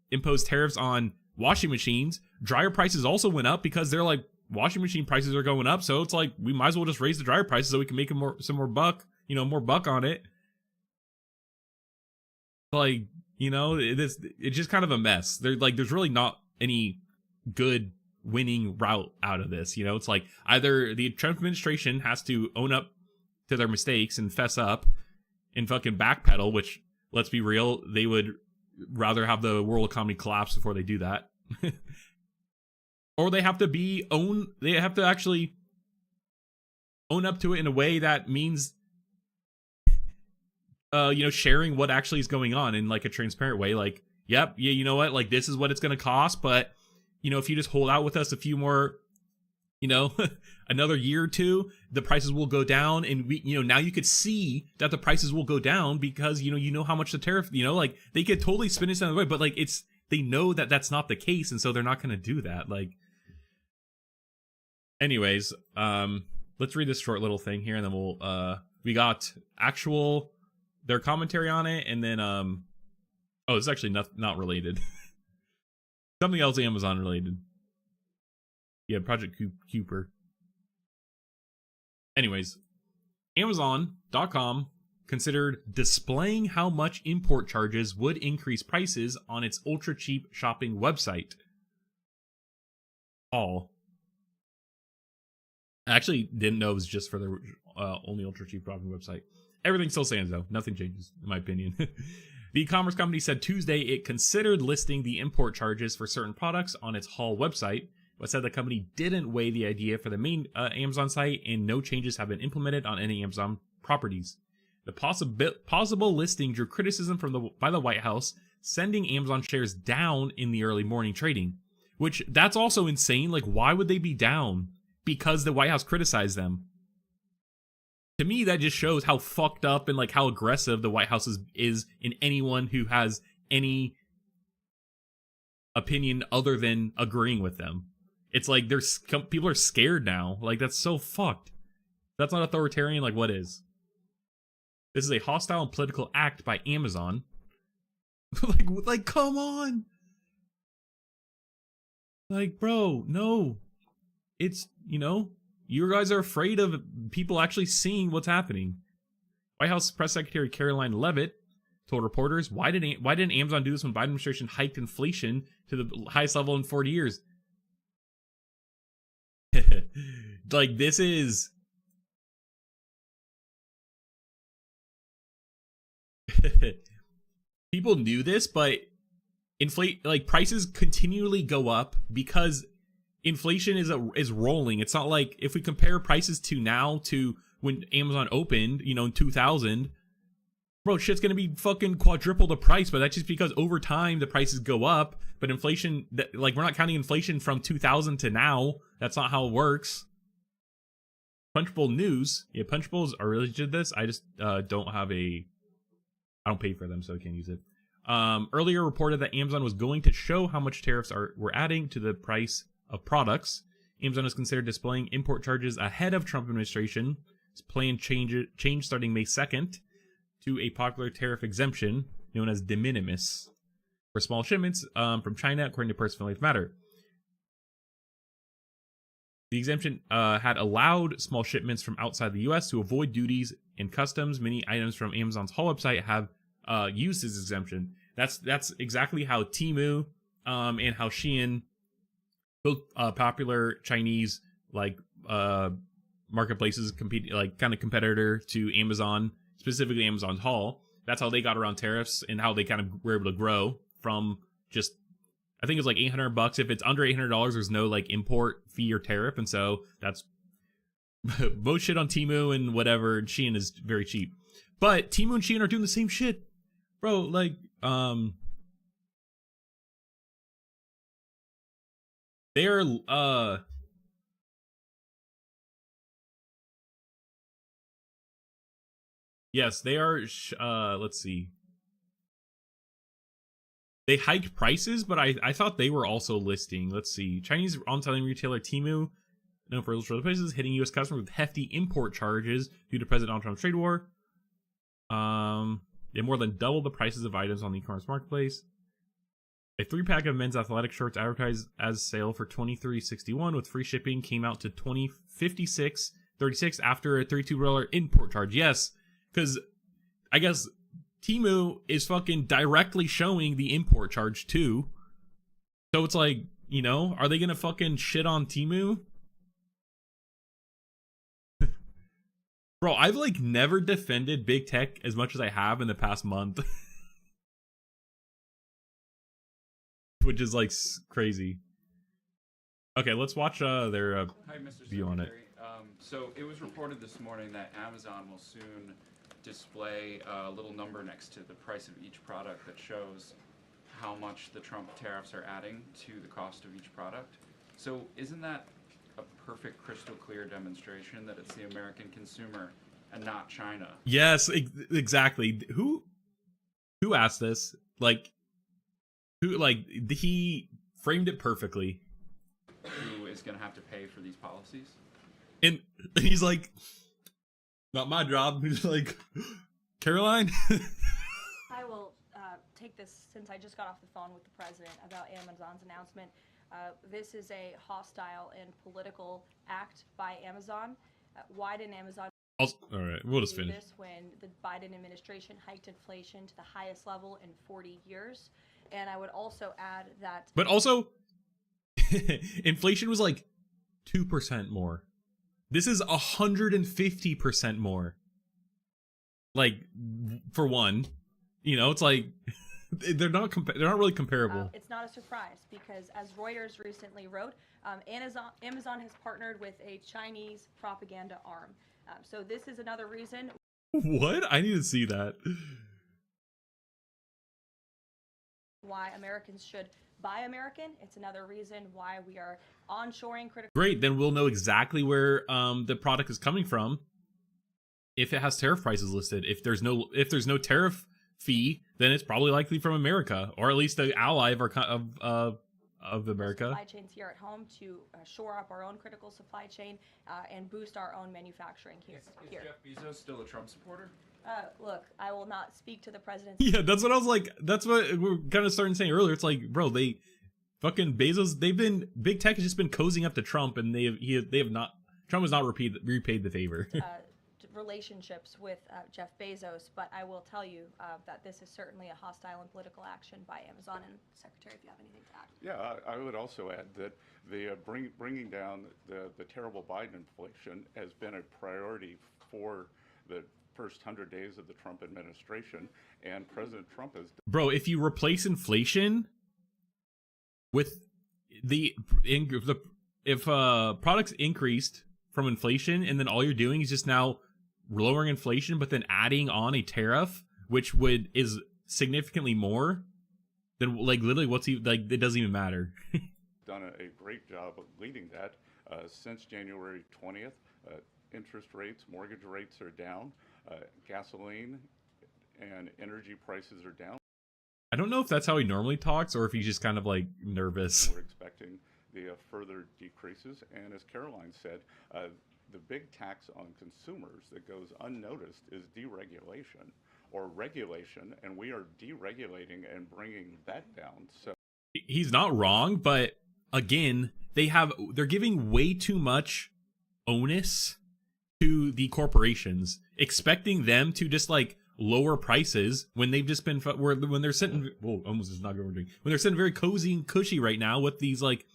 imposed tariffs on washing machines, dryer prices also went up, because they're like, washing machine prices are going up, so it's like, we might as well just raise the dryer prices so we can make some more buck, you know, more buck on it. Like, you know, it's just kind of a mess. There's really not any good winning route out of this. You know, it's like, either the Trump administration has to own up to their mistakes and fess up and fucking backpedal, which, let's be real, they would rather have the world economy collapse before they do that. Or they have to actually own up to it in a way that means sharing what actually is going on in like a transparent way. Like, yep, yeah, you know what, like this is what it's gonna cost, but if you just hold out with us a few more, another year or two, the prices will go down, and we, now you could see that the prices will go down because how much the tariff, like they could totally spin it another way, but like they know that that's not the case, and so they're not gonna do that. Like, anyways, let's read this short little thing here, and then we'll we got their commentary on it, and then it's actually not related. Something else Amazon related. Yeah, Project Cooper. Anyways, Amazon.com considered displaying how much import charges would increase prices on its ultra cheap shopping website. I actually didn't know it was just for the only ultra cheap shopping website. Everything still stands though. Nothing changes, in my opinion. The e-commerce company said Tuesday it considered listing the import charges for certain products on its Haul website, but said the company didn't weigh the idea for the main Amazon site, and no changes have been implemented on any Amazon properties. The possible listing drew criticism by the White House, sending Amazon shares down in the early morning trading. Which, that's also insane. Like, why would they be down? Because the White House criticized them. To me, that just shows how fucked up and like how aggressive the White House is in anyone who has any opinion other than agreeing with them. It's like people are scared now. Like, that's so fucked. That's not authoritarian. Like, what is? This is a hostile and political act by Amazon. like, come on. Like, bro, no. It's, you guys are afraid of people actually seeing what's happening. White House Press Secretary Caroline Leavitt told reporters, why didn't Amazon do this when Biden administration hiked inflation to the highest level in 40 years? Like, this is... People knew this, but prices continually go up because inflation is rolling. It's not like if we compare prices to now to when Amazon opened, in 2000, bro, shit's gonna be fucking quadruple the price. But that's just because over time the prices go up. But inflation, we're not counting inflation from 2000 to now. That's not how it works. Punchbowl News, yeah, Punchbowls are really did this. I just I don't pay for them, so I can't use it. Earlier reported that Amazon was going to show how much tariffs were adding to the price of products. Amazon is considered displaying import charges ahead of Trump administration. Its plan change starting May 2nd to a popular tariff exemption known as de minimis for small shipments from China, according to Personal Life Matter. The exemption had allowed small shipments from outside the U.S. to avoid duties and customs. Many items from Amazon's Haul website have used this exemption. That's exactly how Temu and how Shein, both popular Chinese marketplaces, compete kind of competitor to Amazon, specifically Amazon's Haul. That's how they got around tariffs and how they kind of were able to grow from just, I think it's like $800. If it's under $800, there's no import fee or tariff, and so that's most shit on Temu and whatever. And Shein is very cheap, but Temu and Shein are doing the same shit, bro. They're yes, they are. Let's see. They hiked prices, but I thought they were also listing. Let's see. Chinese on-selling retailer Temu, known for illustrated prices, hitting U.S. customers with hefty import charges due to President Donald Trump's trade war. They more than doubled the prices of items on the e-commerce marketplace. A 3-pack of men's athletic shorts advertised as sale for $23.61 with free shipping came out to $56.36 after a $32 import charge. Yes, because I guess Temu is fucking directly showing the import charge too. So it's like, are they gonna fucking shit on Temu? Bro, I've never defended big tech as much as I have in the past month. Which is crazy. Okay, let's watch their Hi, Mr. view on it. Secretary. So it was reported this morning that Amazon will soon display a little number next to the price of each product that shows how much the Trump tariffs are adding to the cost of each product. So isn't that a perfect, crystal clear demonstration that it's the American consumer and not China? Yes, exactly. Who asked this? Like, he framed it perfectly. Who is going to have to pay for these policies? And he's like, not my job. He's like, Caroline? I will take this since I just got off the phone with the president about Amazon's announcement. This is a hostile and political act by Amazon. Why didn't Amazon All right, we'll just do finish. this when the Biden administration hiked inflation to the highest level in 40 years? And I would also add that... But also, inflation was like 2% more. This is 150% more. Like, for one, you know, it's like they're not really comparable. It's not a surprise because, as Reuters recently wrote, Amazon has partnered with a Chinese propaganda arm. So this is another reason. What? I need to see that. Why Americans should buy American. It's another reason why we are onshoring critical. Great, then we'll know exactly where the product is coming from. If it has tariff prices listed, if there's no tariff fee, then it's probably likely from America, or at least an ally of America. Supply chains here at home to shore up our own critical supply chain and boost our own manufacturing here. Is Jeff Bezos still a Trump supporter? Look, I will not speak to the president. Yeah, that's what I was like. That's what we were kind of starting saying earlier. It's like, bro, they fucking Bezos. Big tech has just been cozying up to Trump, and they have not. Trump has not repaid the favor. Relationships with Jeff Bezos, but I will tell you that this is certainly a hostile and political action by Amazon. And Secretary, if you have anything to add. Yeah, I would also add that the bringing down the terrible Biden inflation has been a priority for the first 100 days of the Trump administration, and President Trump has... Bro, if you replace inflation with if products increased from inflation, and then all you're doing is just now lowering inflation, but then adding on a tariff, which is significantly more, then like literally it doesn't even matter. Done a great job of leading that since January 20th. Interest rates, mortgage rates are down. Gasoline and energy prices are down. I don't know if that's how he normally talks or if he's just kind of like nervous. We're expecting the further decreases, and as Caroline said, the big tax on consumers that goes unnoticed is deregulation or regulation, and we are deregulating and bringing that down. So he's not wrong, but again, they're giving way too much onus to the corporations, expecting them to just like lower prices when they've just been when they're sitting almost just not going when they're sitting very cozy and cushy right now with these like,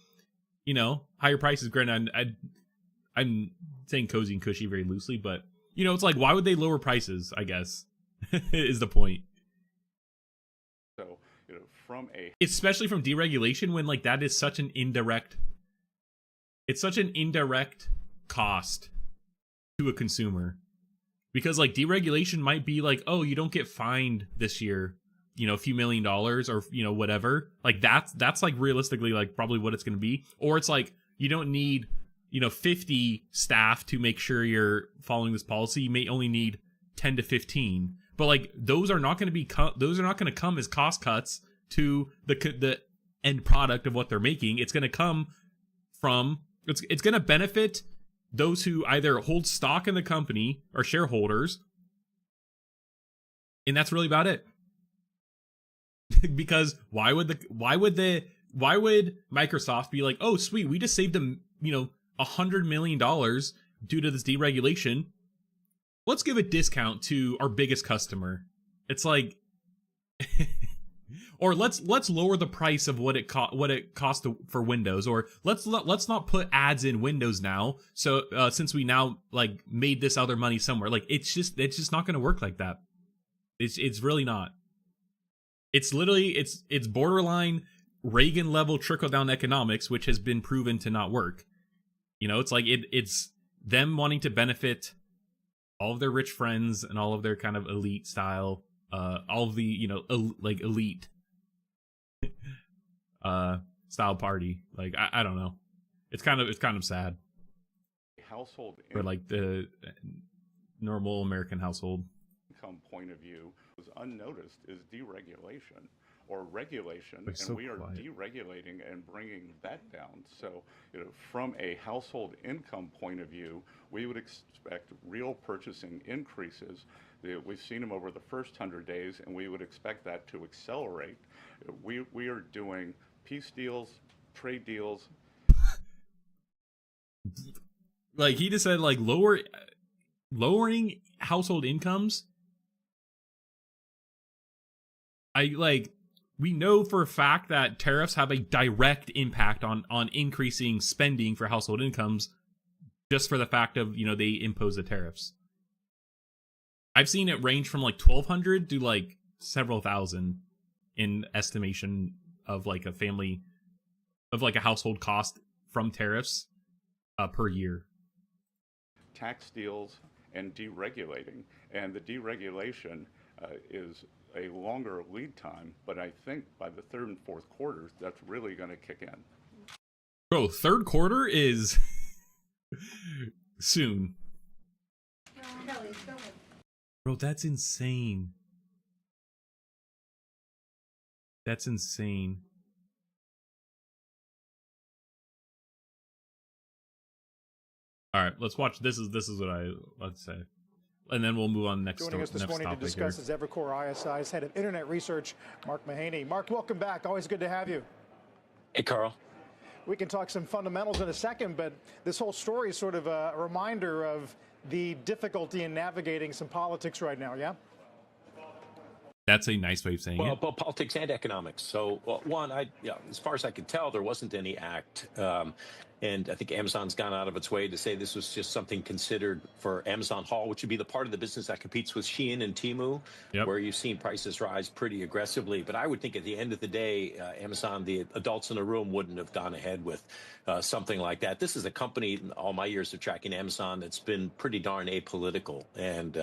you know, higher prices. Granted, I'm saying cozy and cushy very loosely, but you know, it's like, why would they lower prices? I guess is the point. So, you know, especially from deregulation, when like that is such an indirect, it's such an indirect cost to a consumer, because like deregulation might be like, oh, you don't get fined this year, you know, a few $1 million or, you know, whatever. Like that's like realistically like probably what it's going to be. Or it's like, you don't need, you know, 50 staff to make sure you're following this policy. You may only need 10 to 15, but like those are not going to be those are not going to come as cost cuts to the end product of what they're making. It's going to come from it's going to benefit those who either hold stock in the company or shareholders, and that's really about it. Because why would Microsoft be like, oh sweet, we just saved them, you know, $100 million due to this deregulation, let's give a discount to our biggest customer. It's like or let's lower the price of what it cost for Windows, or let's not put ads in Windows now. So since we now like made this other money somewhere, like it's just not going to work like that. It's really not. It's literally it's borderline Reagan level trickle down economics, which has been proven to not work. You know, it's like it's them wanting to benefit all of their rich friends and all of their kind of elite style, all of the, you know, like elite style party. Like I don't know. It's kind of sad Household for like the normal American household. income point of view was unnoticed is deregulation or regulation, It's and so we are quiet. deregulating and bringing that down. So, you know, from a household income point of view, we would expect real purchasing increases. We've seen them over the first 100 days, and we would expect that to accelerate. We are doing peace deals, trade deals. Like he just said, like lowering household incomes. We know for a fact that tariffs have a direct impact on increasing spending for household incomes, just for the fact of, you know, they impose the tariffs. I've seen it range from like 1,200 to like several thousand in estimation of like a family, of like a household cost from tariffs per year. Tax deals and deregulating, and the deregulation is a longer lead time, but I think by the third and fourth quarters, that's really going to kick in. Bro, third quarter is soon. Bro, that's insane. That's insane. All right, let's watch. This is what let's say, and then we'll move on next. Joining us this morning to discuss is Evercore ISI's head of internet research, Mark Mahaney. Mark, welcome back. Always good to have you. Hey, Carl. We can talk some fundamentals in a second, but this whole story is sort of a reminder of the difficulty in navigating some politics right now, yeah? That's a nice way of saying it. Well, politics and economics. So, one, as far as I could tell, there wasn't any act. And I think Amazon's gone out of its way to say this was just something considered for Amazon Haul, which would be the part of the business that competes with Shein and Temu, where you've seen prices rise pretty aggressively. But I would think at the end of the day, Amazon, the adults in the room, wouldn't have gone ahead with something like that. This is a company, in all my years of tracking Amazon, that's been pretty darn apolitical. And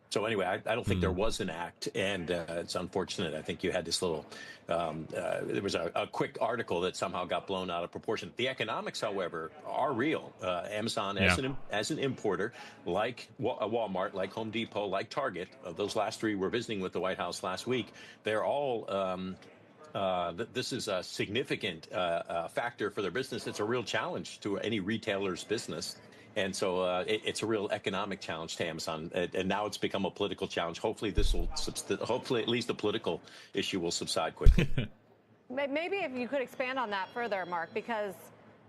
so anyway, I don't think there was an act, and it's unfortunate. I think you had this little, there was a quick article that somehow got blown out of proportion. The economics, however, are real. Amazon, as an importer, like Walmart, like Home Depot, like Target, those last three were visiting with the White House last week. They're all this is a significant factor for their business. It's a real challenge to any retailer's business. And so it's a real economic challenge to Amazon, and now it's become a political challenge. Hopefully, hopefully at least the political issue will subside quickly. Maybe if you could expand on that further, Mark, because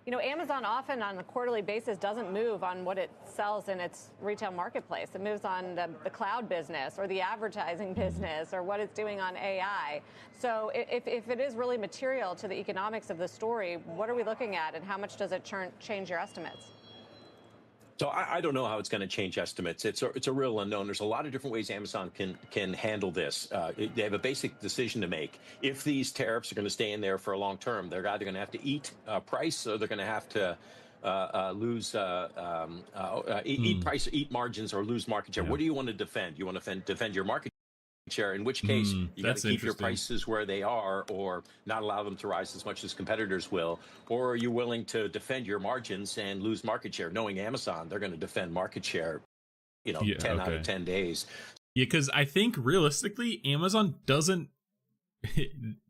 you know Amazon often on a quarterly basis doesn't move on what it sells in its retail marketplace. It moves on the cloud business or the advertising business or what it's doing on AI. So if it is really material to the economics of the story, what are we looking at, and how much does it change your estimates? So I don't know how it's going to change estimates. It's a real unknown. There's a lot of different ways Amazon can handle this. They have a basic decision to make. If these tariffs are going to stay in there for a long term, they're either going to have to eat price, or they're going to have to lose eat price, eat margins, or lose market share. What do you want to defend? You want to defend your market share, in which case you got to keep your prices where they are, or not allow them to rise as much as competitors will, or are you willing to defend your margins and lose market share? Knowing Amazon, they're going to defend market share, 10 out of 10 days. Yeah, because I think realistically, Amazon doesn't.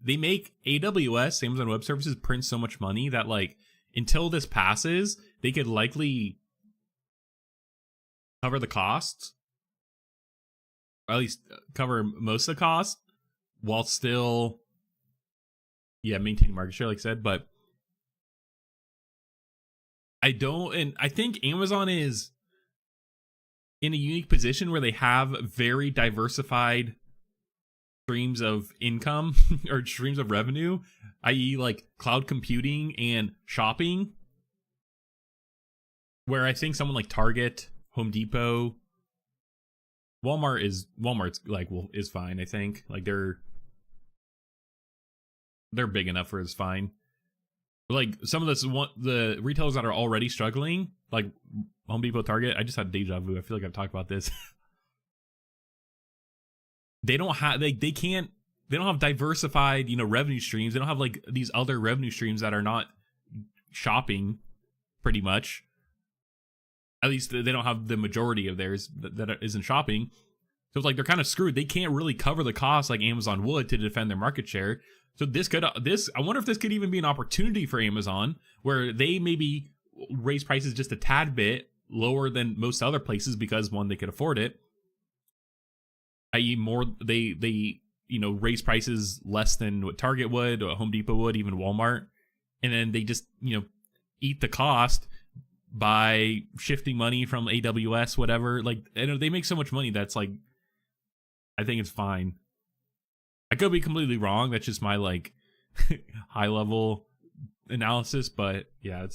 They make AWS, Amazon Web Services, print so much money that like until this passes, they could likely cover the costs. Or at least cover most of the cost while still, maintaining market share, like I said. But I think Amazon is in a unique position where they have very diversified streams of income or streams of revenue, i.e. like cloud computing and shopping, where I think someone like Target, Home Depot, Walmart's like, is fine. I think like they're big enough for it's fine. Like some of the retailers that are already struggling, like Home Depot, Target. I just had deja vu. I feel like I've talked about this. They don't have they don't have diversified, revenue streams. They don't have like these other revenue streams that are not shopping, pretty much. At least they don't have the majority of theirs that isn't shopping. So it's like they're kind of screwed. They can't really cover the cost like Amazon would to defend their market share. So I wonder if this could even be an opportunity for Amazon, where they maybe raise prices just a tad bit lower than most other places because, one, they could afford it. I.e., more they raise prices less than what Target would, or Home Depot would, even Walmart, and then they just eat the cost by shifting money from AWS, whatever. Like, they make so much money that's like, I think it's fine. I could be completely wrong. That's just my like high level analysis, but yeah,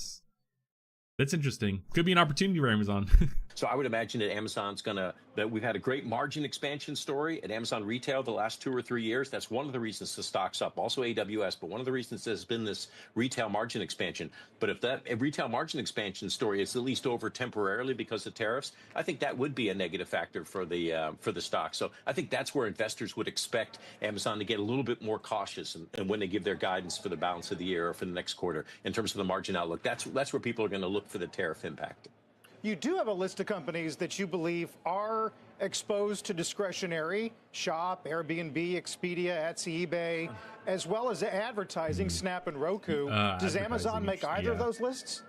that's interesting. Could be an opportunity for Amazon. So I would imagine that we've had a great margin expansion story at Amazon Retail the last 2 or 3 years. That's one of the reasons the stock's up. Also AWS, but one of the reasons there's been this retail margin expansion. But if that retail margin expansion story is at least over temporarily because of tariffs, I think that would be a negative factor for the stock. So I think that's where investors would expect Amazon to get a little bit more cautious and when they give their guidance for the balance of the year or for the next quarter in terms of the margin outlook. That's where people are going to look for the tariff impact. You do have a list of companies that you believe are exposed to discretionary, Shop, Airbnb, Expedia, Etsy, eBay, as well as advertising, Snap and Roku. Does Amazon make either of those lists?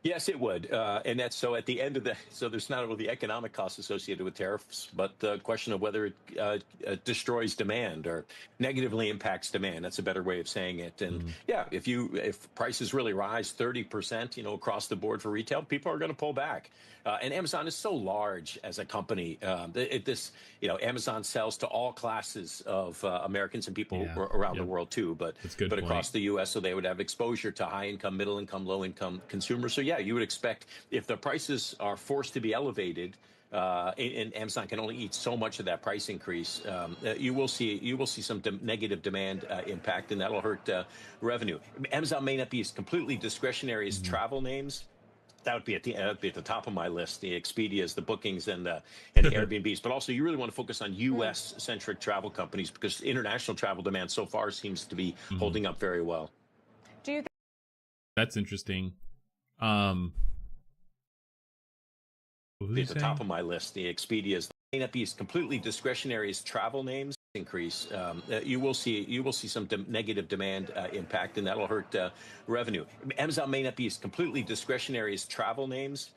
Yes, it would. And that's so at the end of so there's not only the economic costs associated with tariffs, but the question of whether it destroys demand or negatively impacts demand. That's a better way of saying it. And yeah, if prices really rise 30%, across the board for retail, people are going to pull back. And Amazon is so large as a company. Amazon sells to all classes of Americans and people around the world too, but across the U.S., so they would have exposure to high income, middle income, low income consumers. So yeah, you would expect if the prices are forced to be elevated, and Amazon can only eat so much of that price increase, you will see some negative demand impact, and that'll hurt revenue. Amazon may not be as completely discretionary as travel names. That would be at the top of my list. The Expedias, the Bookings, and the Airbnbs. But also, you really want to focus on U.S.-centric travel companies because international travel demand so far seems to be holding up very well. Do you think that's interesting? At the top of my list, the Expedias may not be as completely discretionary as travel names. Increase, you will see some negative demand impact, and that'll hurt revenue. Amazon may not be as completely discretionary as travel names,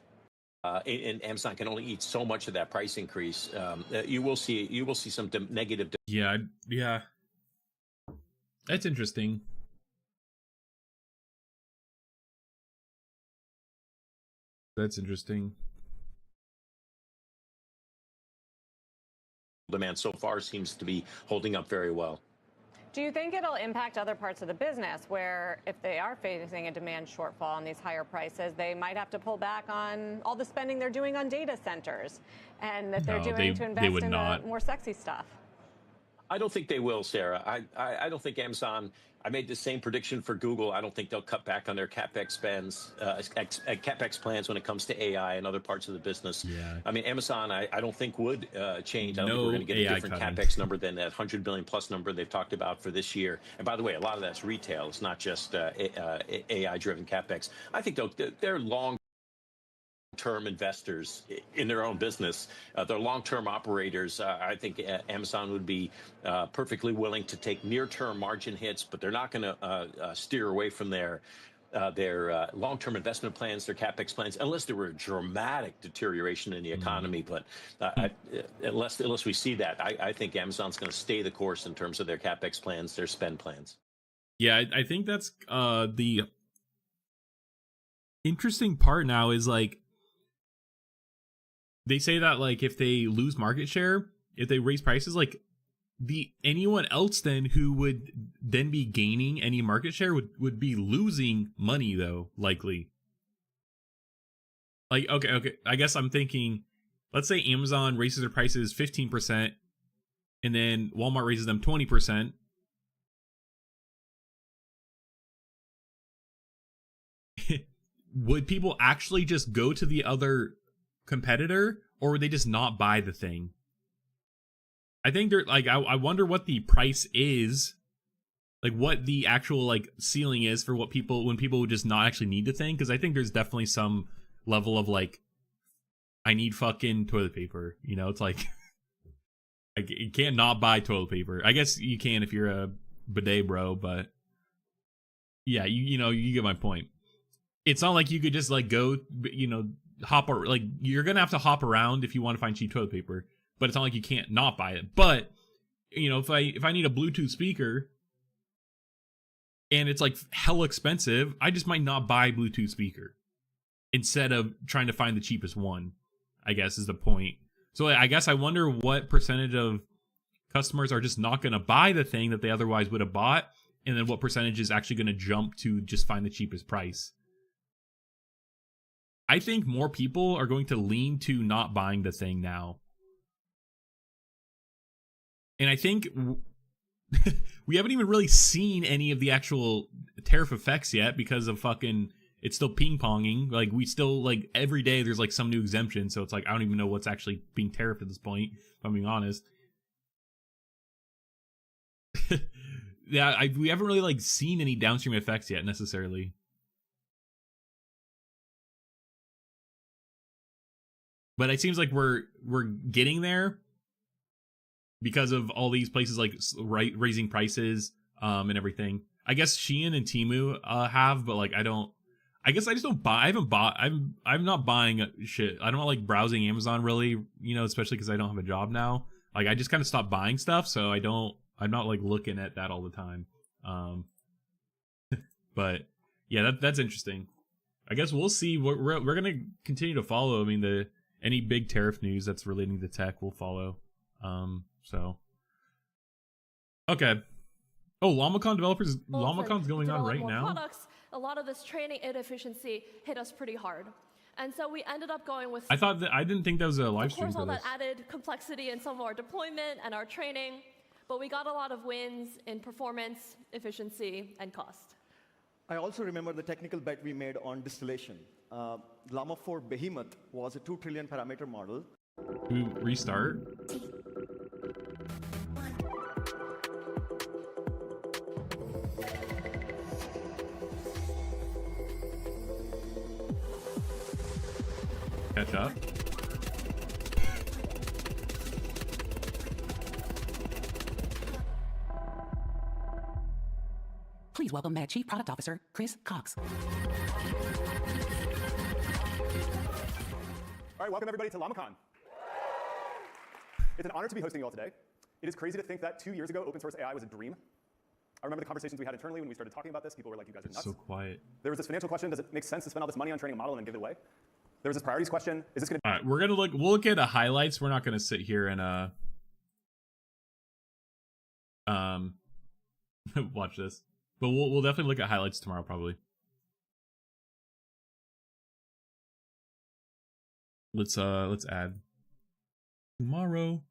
and Amazon can only eat so much of that price increase. You will see some negative. Yeah, that's interesting. That's interesting. Demand so far seems to be holding up very well. Do you think it'll impact other parts of the business where if they are facing a demand shortfall on these higher prices, they might have to pull back on all the spending they're doing on data centers and that they're doing to invest in the more sexy stuff? I don't think they will, Sarah. I don't think Amazon. I made the same prediction for Google. I don't think they'll cut back on their CapEx plans when it comes to AI and other parts of the business. Yeah. I mean, Amazon, I don't think would change. I don't think we're going to get AI a different CapEx number than that 100 billion plus number they've talked about for this year. And by the way, a lot of that's retail. It's not just AI-driven CapEx. I think they're long-term investors in their own business. They're long-term operators. I think Amazon would be perfectly willing to take near-term margin hits, but they're not going to steer away from their long-term investment plans, their CapEx plans, unless there were a dramatic deterioration in the economy. But unless we see that, I think Amazon's going to stay the course in terms of their CapEx plans, their spend plans. Yeah, I think that's the interesting part now is like, they say that like if they lose market share, if they raise prices, like anyone else then who would then be gaining any market share would be losing money though, likely. Like, okay. I guess I'm thinking, let's say Amazon raises their prices 15% and then Walmart raises them 20%. would people actually just go to the other competitor, or would they just not buy the thing? I think they're like, I wonder what the price is, like what the actual like ceiling is for what people, when people would just not actually need the thing, because I think there's definitely some level of like, I need fucking toilet paper, you know? It's like, you can't not buy toilet paper. I guess you can if you're a bidet bro, but yeah, you know, you get my point. It's not like you could just like go, you know, hop or like you're gonna have to hop around if you want to find cheap toilet paper, but it's not like you can't not buy it. But you know, if I need a Bluetooth speaker and it's like hell expensive, I just might not buy Bluetooth speaker instead of trying to find the cheapest one, I guess is the point. So I guess I wonder what percentage of customers are just not going to buy the thing that they otherwise would have bought, and then what percentage is actually going to jump to just find the cheapest price. I think more people are going to lean to not buying the thing now. And I think we haven't even really seen any of the actual tariff effects yet because of fucking, it's still ping-ponging. Like, we still, like, every day there's, like, some new exemption. So it's like, I don't even know what's actually being tariffed at this point, if I'm being honest. Yeah, we haven't really, like, seen any downstream effects yet, necessarily. But it seems like we're getting there because of all these places, like, raising prices and everything. I guess Shein and Temu have, but, like, I guess I just don't buy. I'm not buying shit. I don't like browsing Amazon really, you know, especially because I don't have a job now. Like, I just kind of stopped buying stuff, so I'm not like looking at that all the time. But yeah, that's interesting. I guess we'll see. We're gonna continue to follow. I mean, any big tariff news that's relating to tech, we'll follow. So okay. Oh, LLAMACON developers. LLAMACON's going on right now. Products, a lot of this training inefficiency hit us pretty hard. And so we ended up going with... I didn't think that was a live stream for this. Of course, all that added complexity in some of our deployment and our training, but we got a lot of wins in performance, efficiency, and cost. I also remember the technical bet we made on distillation. Llama 4 Behemoth was a 2 trillion parameter model. We restart? Catch up. Please welcome Meta Chief Product Officer, Chris Cox. All right, welcome everybody to LLAMACON. It's an honor to be hosting you all today. It is crazy to think that 2 years ago, open source AI was a dream. I remember the conversations we had internally when we started talking about this. People were like, you guys are nuts. So quiet. There was this financial question, does it make sense to spend all this money on training a model and then give it away? There was this priorities question, is this going to... All right, we'll look at the highlights. We're not going to sit here and watch this. But we'll definitely look at highlights tomorrow, probably. Let's add tomorrow.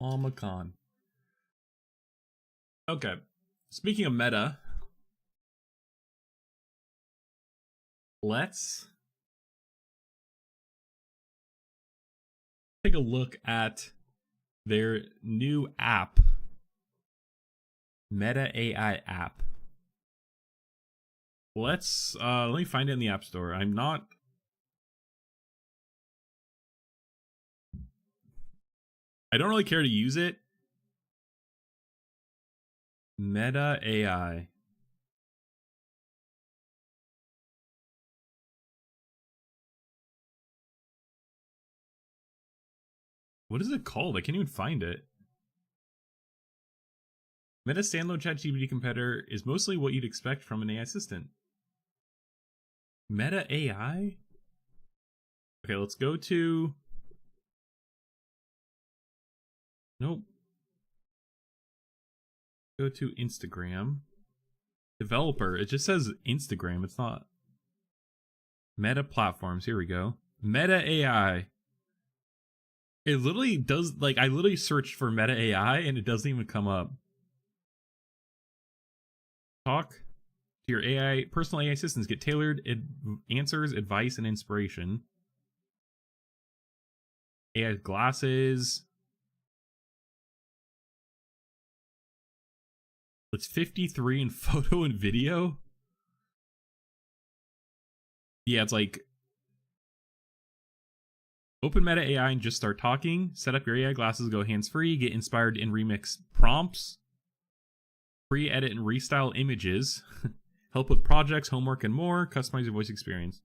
LLAMACON. Okay. Speaking of meta, let's take a look at their new app, Meta AI app. Let me find it in the App Store. I don't really care to use it. Meta AI. What is it called? I can't even find it. Meta standalone ChatGPT competitor is mostly what you'd expect from an AI assistant. Meta AI? Okay, let's go to... Nope. Go to Instagram. Developer. It just says Instagram. It's not. Meta platforms. Here we go. Meta AI. It literally does, like, I literally searched for Meta AI and it doesn't even come up. Talk to your AI, personal AI assistants. Get tailored answers, advice, and inspiration. AI glasses. It's 53 in photo and video. Yeah, it's like open Meta AI and just start talking. Set up your AI glasses, go hands-free, get inspired in remix prompts. Free edit and restyle images. Help with projects, homework, and more. Customize your voice experience.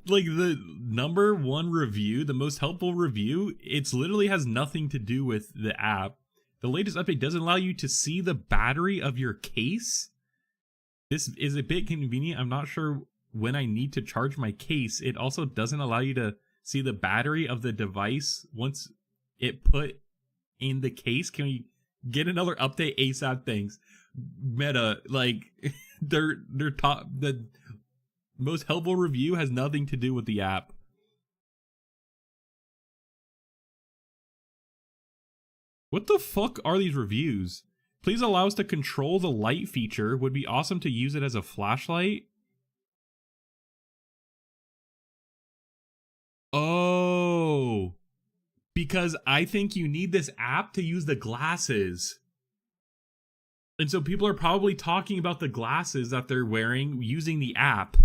Like the number one review, the most helpful review, it's literally has nothing to do with the app. The latest update doesn't allow you to see the battery of your case. This is a bit convenient. I'm not sure when I need to charge my case. It also doesn't allow you to see the battery of the device once it put in the case. Can we get another update ASAP? Thanks. Meta, like their top, the most helpful review has nothing to do with the app. What the fuck are these reviews? Please allow us to control the light feature. Would be awesome to use it as a flashlight. Oh, because I think you need this app to use the glasses. And so people are probably talking about the glasses that they're wearing using the app.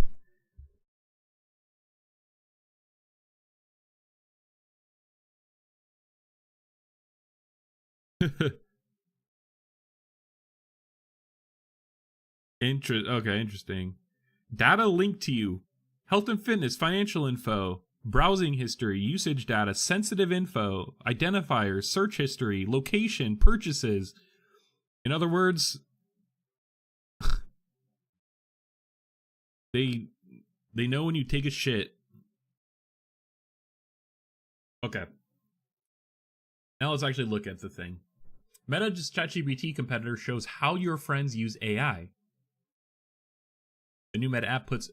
Okay, interesting. Data linked to you. Health and fitness, financial info, browsing history, usage data, sensitive info, identifiers, search history, location, purchases. In other words, they know when you take a shit. Okay. Now let's actually look at the thing. Meta's ChatGPT competitor shows how your friends use AI. The new Meta app puts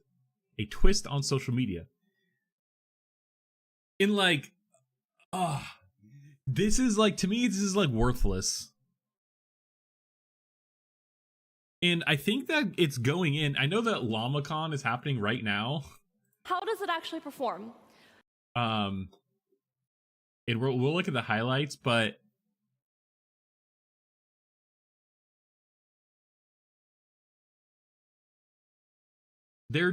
a twist on social media. In like, this is like, to me, this is like worthless. And I think that it's going in. I know that LLAMACON is happening right now. How does it actually perform? And we'll look at the highlights, but they're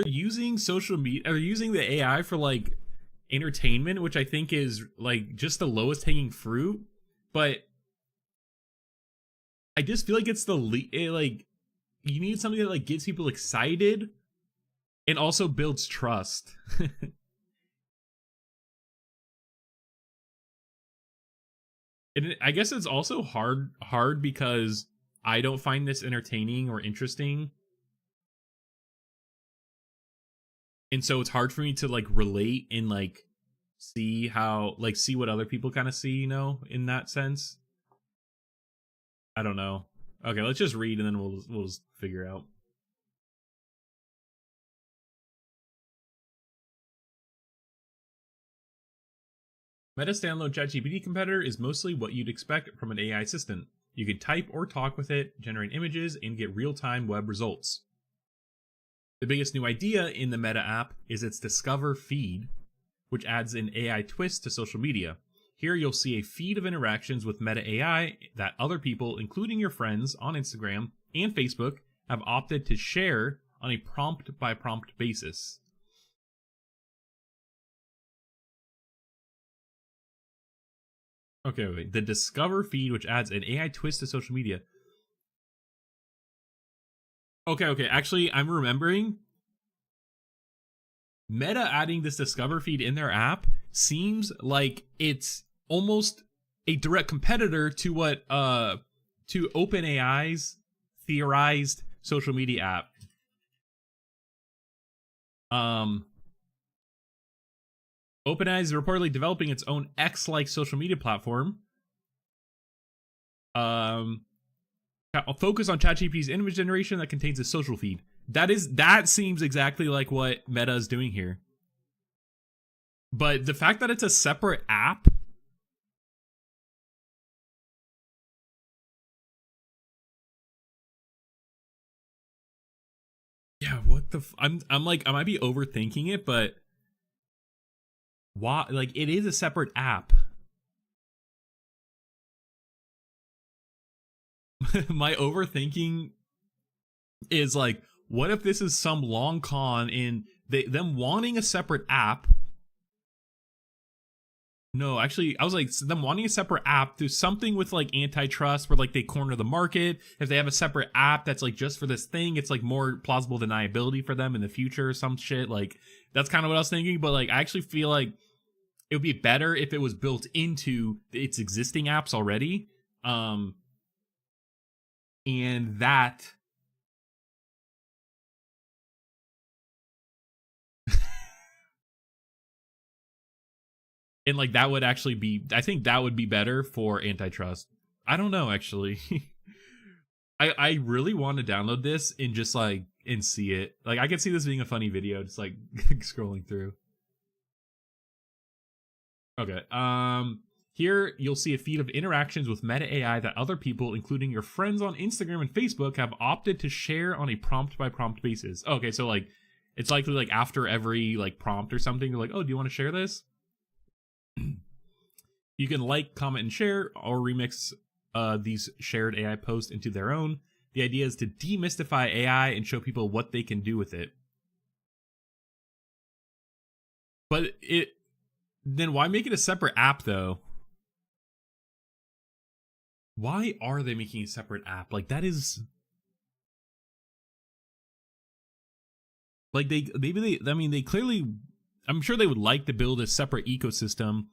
using social media, or using the AI for like entertainment, which I think is like just the lowest hanging fruit. But I just feel like it's like you need something that like gets people excited and also builds trust. And I guess it's also hard because I don't find this entertaining or interesting. And so it's hard for me to like relate and like see what other people kind of see, you know, in that sense. I don't know. Okay, let's just read and then we'll just figure out. Meta standalone ChatGPT competitor is mostly what you'd expect from an AI assistant. You can type or talk with it, generate images, and get real-time web results. The biggest new idea in the Meta app is its Discover feed, which adds an AI twist to social media. Here you'll see a feed of interactions with Meta AI that other people, including your friends on Instagram and Facebook, have opted to share on a prompt-by-prompt basis. Okay, wait. The Discover feed, which adds an AI twist to social media. Okay. Actually, I'm remembering. Meta adding this Discover feed in their app seems like it's almost a direct competitor to what to OpenAI's theorized social media app. OpenAI is reportedly developing its own X-like social media platform. I'll focus on ChatGPT's image generation that contains a social feed. That seems exactly like what Meta is doing here. But the fact that it's a separate app, yeah, what the I'm like, I might be overthinking it, but why? Like, it is a separate app. My overthinking is like, what if this is some long con in them wanting a separate app? No, actually, I was like, them wanting a separate app through something with like antitrust where like they corner the market. If they have a separate app that's like just for this thing, it's like more plausible deniability for them in the future or some shit. Like, that's kind of what I was thinking. But like, I actually feel like it would be better if it was built into its existing apps already. And that and like that would actually be, I think that would be better for antitrust. I don't know, actually. I really want to download this and just like and see it. Like, I could see this being a funny video, just like scrolling through. Okay. Here you'll see a feed of interactions with Meta AI that other people, including your friends on Instagram and Facebook, have opted to share on a prompt by prompt basis. Okay, so like it's likely like after every like prompt or something, they're like, oh, do you want to share this? You can like, comment, and share, or remix these shared AI posts into their own. The idea is to demystify AI and show people what they can do with it. But then why make it a separate app though? Why are they making a separate app? Like, that is like they clearly, I'm sure they would like to build a separate ecosystem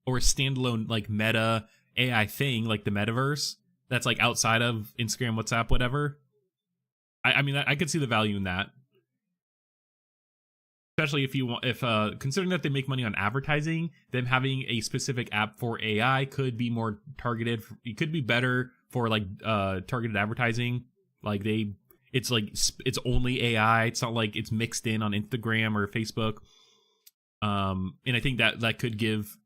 or a standalone like Meta AI thing, like the metaverse that's like outside of Instagram, WhatsApp, whatever. I mean, I could see the value in that, especially if you want, if considering that they make money on advertising, them having a specific app for AI could be more targeted. It could be better for like targeted advertising. Like it's like it's only AI. It's not like it's mixed in on Instagram or Facebook. And I think that could give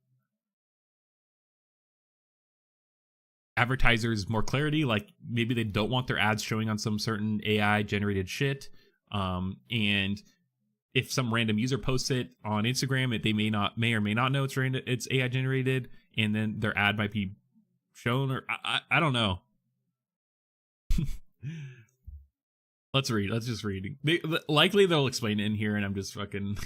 advertisers more clarity. Like, maybe they don't want their ads showing on some certain AI generated shit. And if some random user posts it on Instagram, they may or may not know it's AI generated, and then their ad might be shown, or I don't know. Let's just read. Likely they'll explain it in here, and I'm just fucking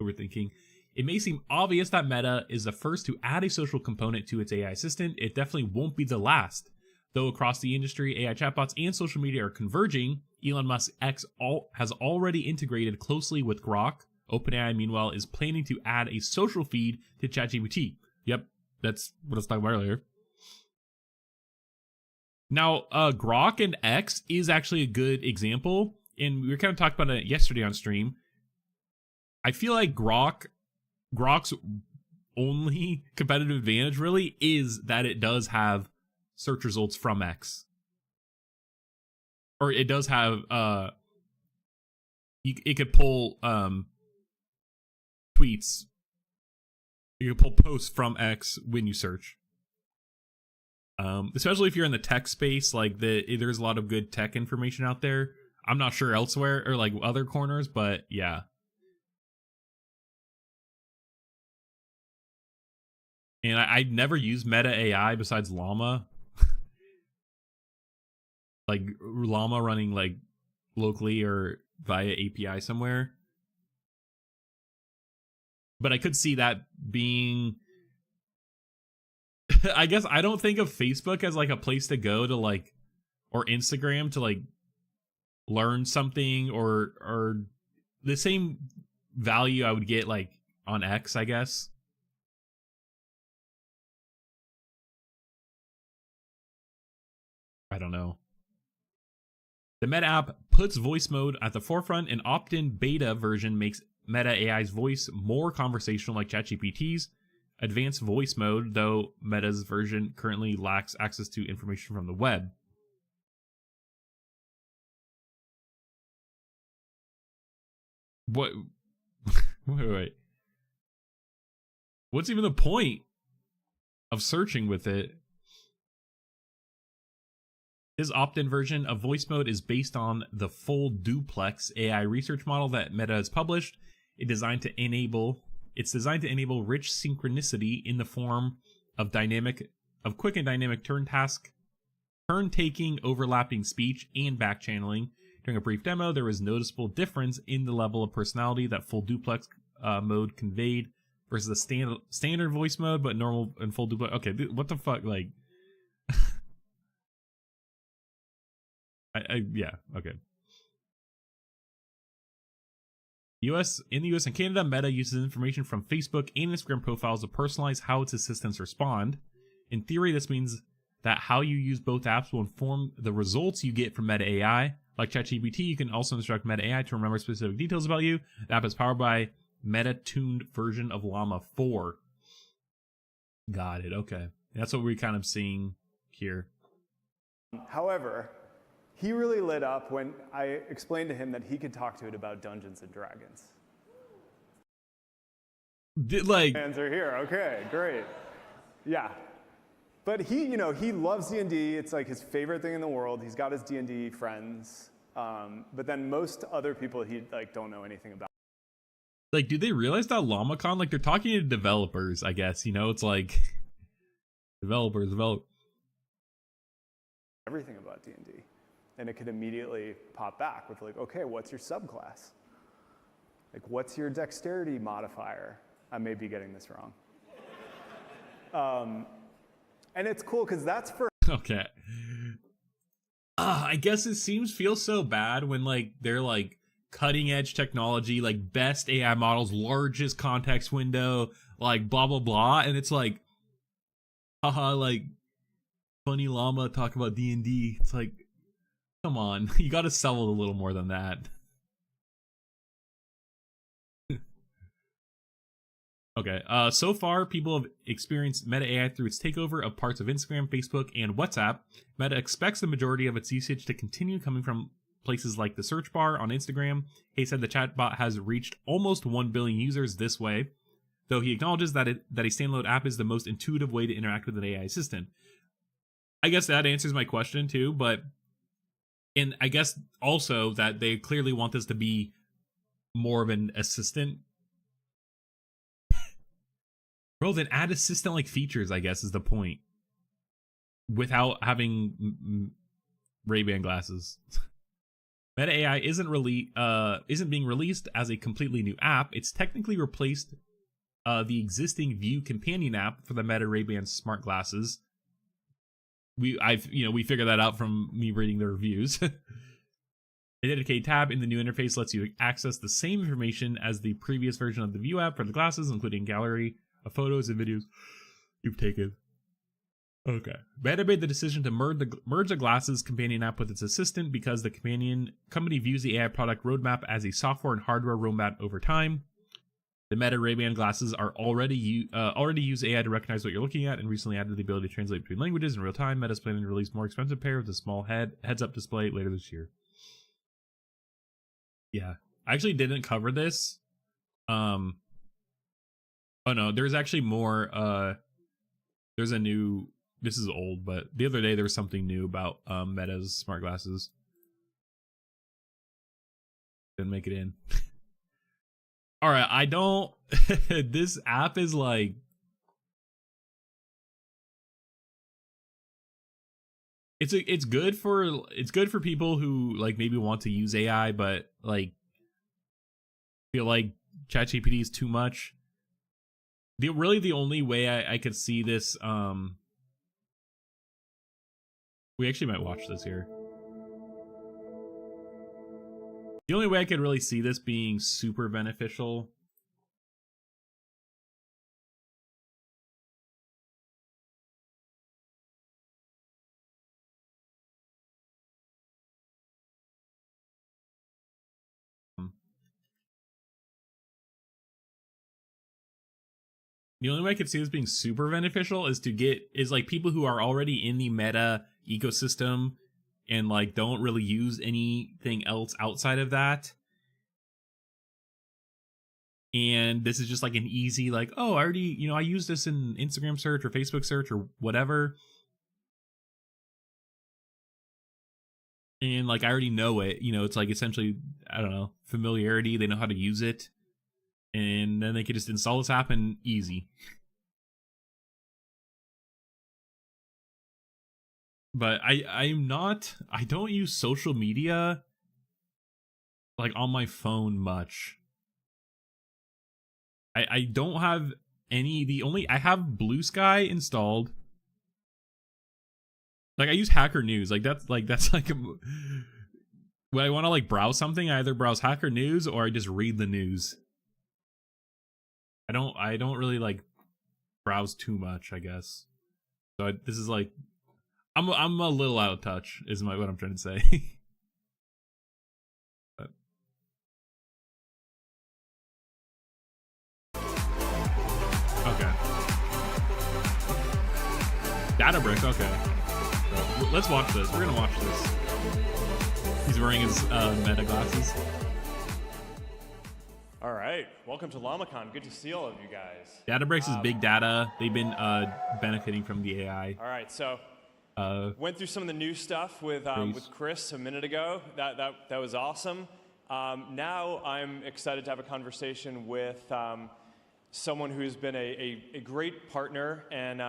overthinking. It may seem obvious that Meta is the first to add a social component to its AI assistant. It definitely won't be the last. Though across the industry, AI chatbots and social media are converging, Elon Musk X has already integrated closely with Grok. OpenAI, meanwhile, is planning to add a social feed to ChatGPT. Yep, that's what I was talking about earlier. Now, Grok and X is actually a good example, and we were kind of talking about it yesterday on stream. I feel like Grok's only competitive advantage really is that it does have search results from X. Or it does have it could pull tweets. You can pull posts from X when you search. Especially if you're in the tech space, like there's a lot of good tech information out there. I'm not sure elsewhere or like other corners, but yeah. And I never used Meta AI besides Llama. Like Llama running like locally or via API somewhere. But I could see that being I guess I don't think of Facebook as like a place to go to like, or Instagram to like learn something or the same value I would get like on X, I guess. I don't know. The Meta app puts voice mode at the forefront. An opt-in beta version makes Meta AI's voice more conversational like ChatGPT's. Advanced voice mode, though Meta's version currently lacks access to information from the web. What? Wait. What's even the point of searching with it? His opt-in version of voice mode is based on the full duplex AI research model that Meta has published. It's designed to enable rich synchronicity in the form of quick and dynamic turn-taking, overlapping speech, and back-channeling. During a brief demo, there was noticeable difference in the level of personality that full duplex mode conveyed versus the standard voice mode, but normal and full duplex. Okay, what the fuck? Like, yeah, okay. In the US and Canada, Meta uses information from Facebook and Instagram profiles to personalize how its assistants respond. In theory, this means that how you use both apps will inform the results you get from Meta AI. Like ChatGPT, you can also instruct Meta AI to remember specific details about you. The app is powered by Meta-tuned version of Llama 4. Got it, okay. That's what we're kind of seeing here. However, he really lit up when I explained to him that he could talk to it about Dungeons and Dragons. Hands are here. Okay, great. Yeah. But he, he loves D&D. It's like his favorite thing in the world. He's got his D&D friends. But then most other people he don't know anything about. Like, do they realize that LLAMACON, like, they're talking to developers, I guess, it's like developers. Everything about D&D. And it could immediately pop back with like, okay, what's your subclass? Like, what's your dexterity modifier? I may be getting this wrong. And it's cool because that's for... Okay. I guess it feels so bad when like they're like cutting edge technology, like best AI models, largest context window, like blah, blah, blah. And it's like, haha, like funny llama talk about D&D. It's like, come on, you got to sell it a little more than that. Okay, so far, people have experienced Meta AI through its takeover of parts of Instagram, Facebook, and WhatsApp. Meta expects the majority of its usage to continue coming from places like the search bar on Instagram. He said the chatbot has reached almost 1 billion users this way, though he acknowledges that a standalone app is the most intuitive way to interact with an AI assistant. I guess that answers my question too, and I guess also that they clearly want this to be more of an assistant. Bro, then add assistant-like features, I guess, is the point. Without having Ray-Ban glasses. Meta AI isn't being released as a completely new app. It's technically replaced the existing View companion app for the Meta Ray-Ban smart glasses. We figured that out from me reading the reviews. A dedicated tab in the new interface lets you access the same information as the previous version of the View app for the glasses, including gallery of photos and videos you've taken. Okay. Meta made the decision to merge the glasses companion app with its assistant because the company views the AI product roadmap as a software and hardware roadmap over time. The Meta Ray-Ban glasses are already use AI to recognize what you're looking at and recently added the ability to translate between languages in real time. Meta's planning to release more expensive pair with a small heads-up display later this year. Yeah. I actually didn't cover this. Oh no, there's actually more. There's a new... This is old, but the other day there was something new about Meta's smart glasses. Didn't make it in. Alright, I don't... This app is like... It's good for people who like maybe want to use AI, but like feel like ChatGPT is too much. The only way I could see this, we actually might watch this here. The only way I could really see this being super beneficial is like people who are already in the Meta ecosystem and like don't really use anything else outside of that. And this is just like an easy, like, oh, I already, I use this in Instagram search or Facebook search or whatever. And like, I already know it, it's like essentially, I don't know, familiarity. They know how to use it. And then they can just install this app and easy. But I don't use social media like on my phone much. I don't have any, I have Blue Sky installed. Like I use Hacker News. That's like when I want to like browse something, I either browse Hacker News or I just read the news. I don't really like browse too much, I guess. So this is like I'm a little out of touch is what I'm trying to say. But. Okay. Databricks, okay. So, let's watch this. We're gonna watch this. He's wearing his meta glasses. All right, welcome to LLAMACON. Good to see all of you guys. Databricks is big data. They've been benefiting from the AI. All right, so went through some of the new stuff with Chris a minute ago. That was awesome. Now I'm excited to have a conversation with someone who's been a great partner and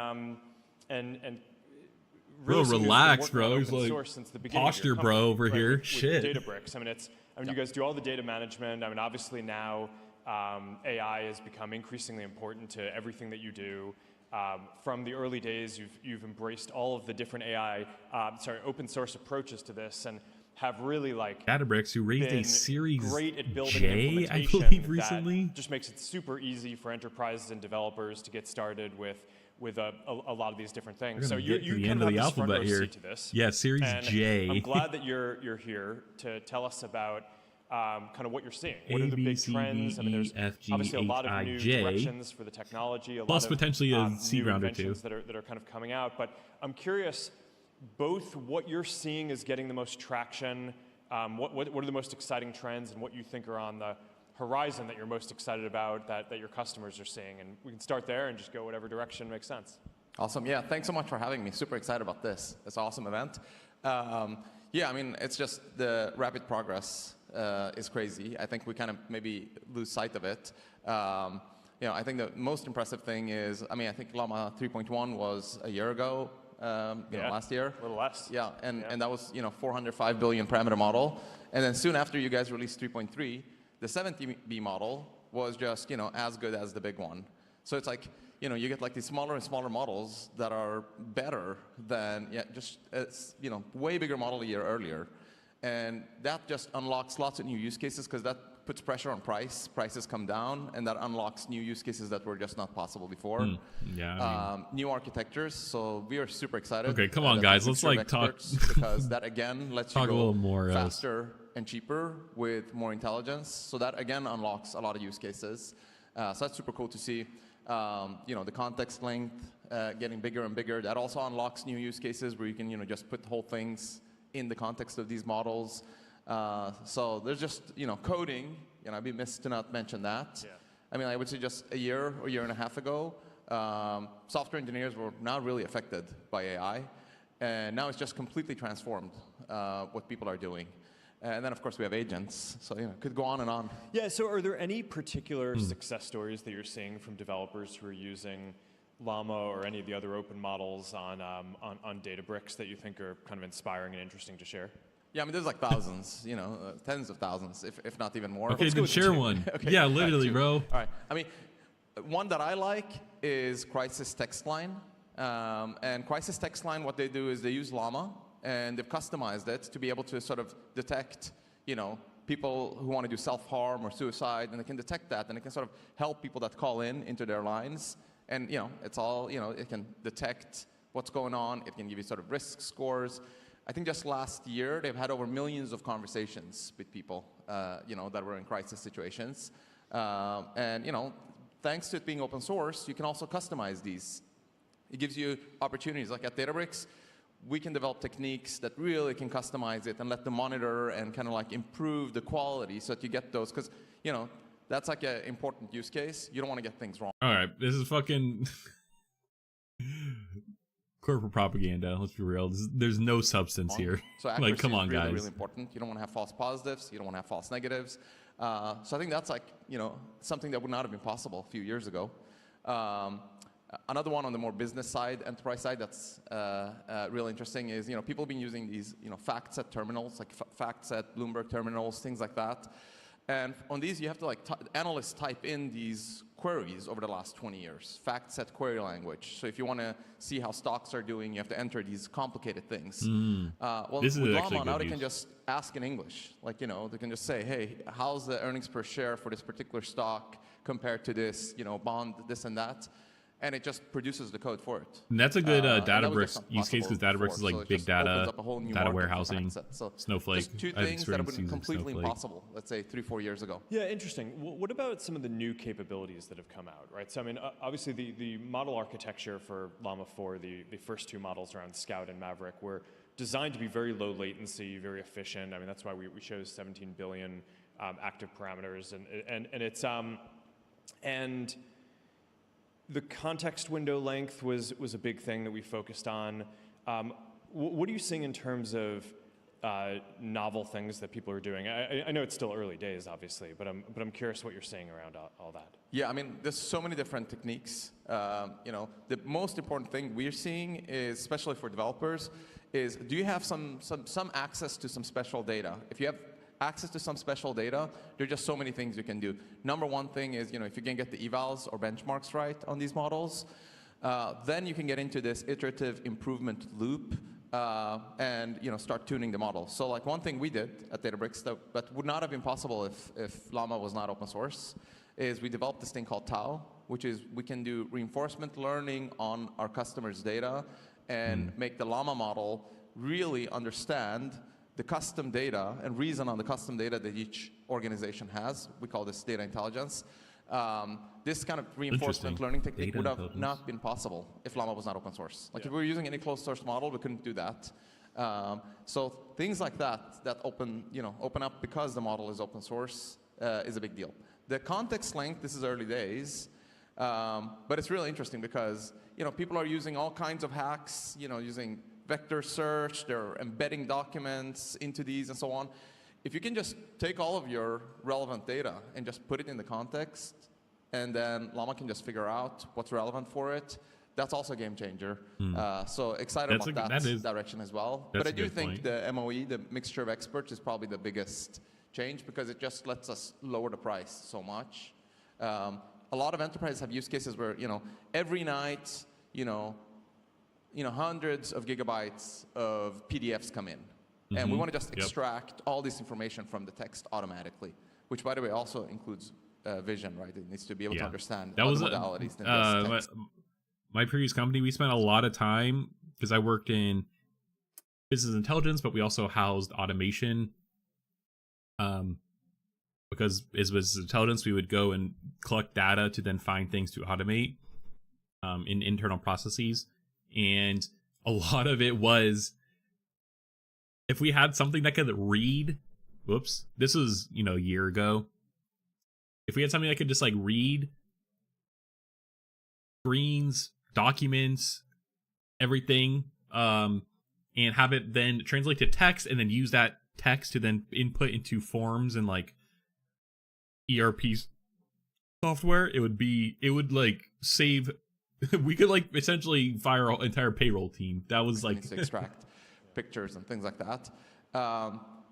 really bro, relax, bro. He's like since the posture, bro, over here. Shit. Databricks. I mean, you guys do all the data management. I mean, obviously now AI has become increasingly important to everything that you do. From the early days, you've embraced all of the different open source approaches to this, and have really like Databricks, who raised a Series great at building J, I implementation believe, recently. That just makes it super easy for enterprises and developers to get started with a lot of these different things. So you kind of have the alphabet here. To this. Yeah, Series and J. I'm glad that you're here to tell us about kind of what you're seeing. What are the big trends? I mean, there's obviously a lot of new directions for the technology, plus lot of potentially a seed new round or two that are kind of coming out. But I'm curious, both what you're seeing is getting the most traction. What are the most exciting trends, and what you think are on the horizon that you're most excited about that your customers are seeing? And we can start there and just go whatever direction makes sense. Awesome. Yeah, thanks so much for having me. Super excited about this. It's an awesome event. Yeah, I mean, it's just the rapid progress is crazy. I think we kind of maybe lose sight of it. I think the most impressive thing is, I think Llama 3.1 was a year ago. Last year. A little less. Yeah, and that was 405 billion parameter model. And then soon after you guys released 3.3, the 70B model was just as good as the big one. So it's like you get like these smaller and smaller models that are better than way bigger model a year earlier, and that just unlocks lots of new use cases because that puts pressure on price. Prices come down, and that unlocks new use cases that were just not possible before. Yeah. New architectures. So we are super excited. Okay, come on, guys. Let's like talk because that again lets you go a little more faster and cheaper with more intelligence. So that again unlocks a lot of use cases. So that's super cool to see. The context length getting bigger and bigger. That also unlocks new use cases where you can just put whole things in the context of these models. So there's just, coding, I'd be missed to not mention that. Yeah. I mean, I would say just a year or year and a half ago, software engineers were not really affected by AI. And now it's just completely transformed what people are doing. And then, of course, we have agents. So, could go on and on. Yeah, so are there any particular success stories that you're seeing from developers who are using Llama or any of the other open models on Databricks that you think are kind of inspiring and interesting to share? Yeah, I mean, there's like thousands, tens of thousands, if not even more. Okay, then share one. Okay. Yeah, literally, bro. All right. I mean, one that I like is Crisis Text Line. And Crisis Text Line, what they do is they use Llama, and they've customized it to be able to sort of detect, people who want to do self-harm or suicide, and they can detect that, and it can sort of help people that call into their lines. And, it's all, it can detect what's going on. It can give you sort of risk scores. I think just last year, they've had over millions of conversations with people, that were in crisis situations. And, thanks to it being open source, you can also customize these. It gives you opportunities. Like at Databricks, we can develop techniques that really can customize it and let them monitor and kind of like improve the quality so that you get those. Because, That's like an important use case. You don't want to get things wrong. All right, this is fucking corporate propaganda. Let's be real. There's no substance here. So like, come on, is really, guys. really important. You don't want to have false positives. You don't want to have false negatives. So I think that's like, something that would not have been possible a few years ago. Another one on the more business side, enterprise side, that's really interesting is, people have been using these, fact-set terminals, like fact-set Bloomberg terminals, things like that. And on these, you have to analysts type in these queries over the last 20 years, fact-set query language. So if you want to see how stocks are doing, you have to enter these complicated things. Well, This is with actually Llama, now good they can use. just ask in English. Like, they can just say, hey, how's the earnings per share for this particular stock compared to this, bond, this and that. And it just produces the code for it. And that's a good and that was Databricks just not use case because possible Databricks is before. like So it big just data, opens up a whole new data market for warehousing, FactSet. So Snowflake. Just two I've things that have experienced been using completely Snowflake. impossible, let's say 3-4 years ago. Yeah, interesting. What about some of the new capabilities that have come out, right? So, I mean, obviously the model architecture for Llama 4, the first two models around Scout and Maverick were designed to be very low latency, very efficient. I mean, that's why we chose 17 billion active parameters. And it's, and the context window length was a big thing that we focused on. What are you seeing in terms of novel things that people are doing? I know it's still early days, obviously, but I'm curious what you're seeing around all that. Yeah, I mean, there's so many different techniques. The most important thing we're seeing is, especially for developers, is do you have some access to some special data? If you have access to some special data, there are just so many things you can do. Number one thing is, if you can get the evals or benchmarks right on these models, then you can get into this iterative improvement loop and start tuning the model. So like one thing we did at Databricks that would not have been possible if Llama was not open source is we developed this thing called Tau, which is we can do reinforcement learning on our customers' data and make the Llama model really understand the custom data and reason on the custom data that each organization has. We call this data intelligence. This kind of reinforcement learning technique would have not been possible if Llama was not open source. Like if we were using any closed source model, we couldn't do that. So things like that open up because the model is open source is a big deal. The context length, this is early days, but it's really interesting because people are using all kinds of hacks, using vector search, they're embedding documents into these and so on. If you can just take all of your relevant data and just put it in the context, and then Llama can just figure out what's relevant for it, that's also a game changer. So excited about that direction as well. But I do think the MOE, the mixture of experts, is probably the biggest change because it just lets us lower the price so much. A lot of enterprises have use cases where, every night, hundreds of gigabytes of PDFs come in. And we want to just extract all this information from the text automatically, which, by the way, also includes vision, right? It needs to be able to understand other modalities than just text. My previous company, we spent a lot of time, because I worked in business intelligence, but we also housed automation. Because as business intelligence, we would go and collect data to then find things to automate in internal processes. And a lot of it was, if we had something that could read, this was, a year ago. If we had something that could just like read screens, documents, everything, and have it then translate to text and then use that text to then input into forms and like ERP software, it would like save, we could like essentially fire our entire payroll team. That was like to extract pictures and things like that.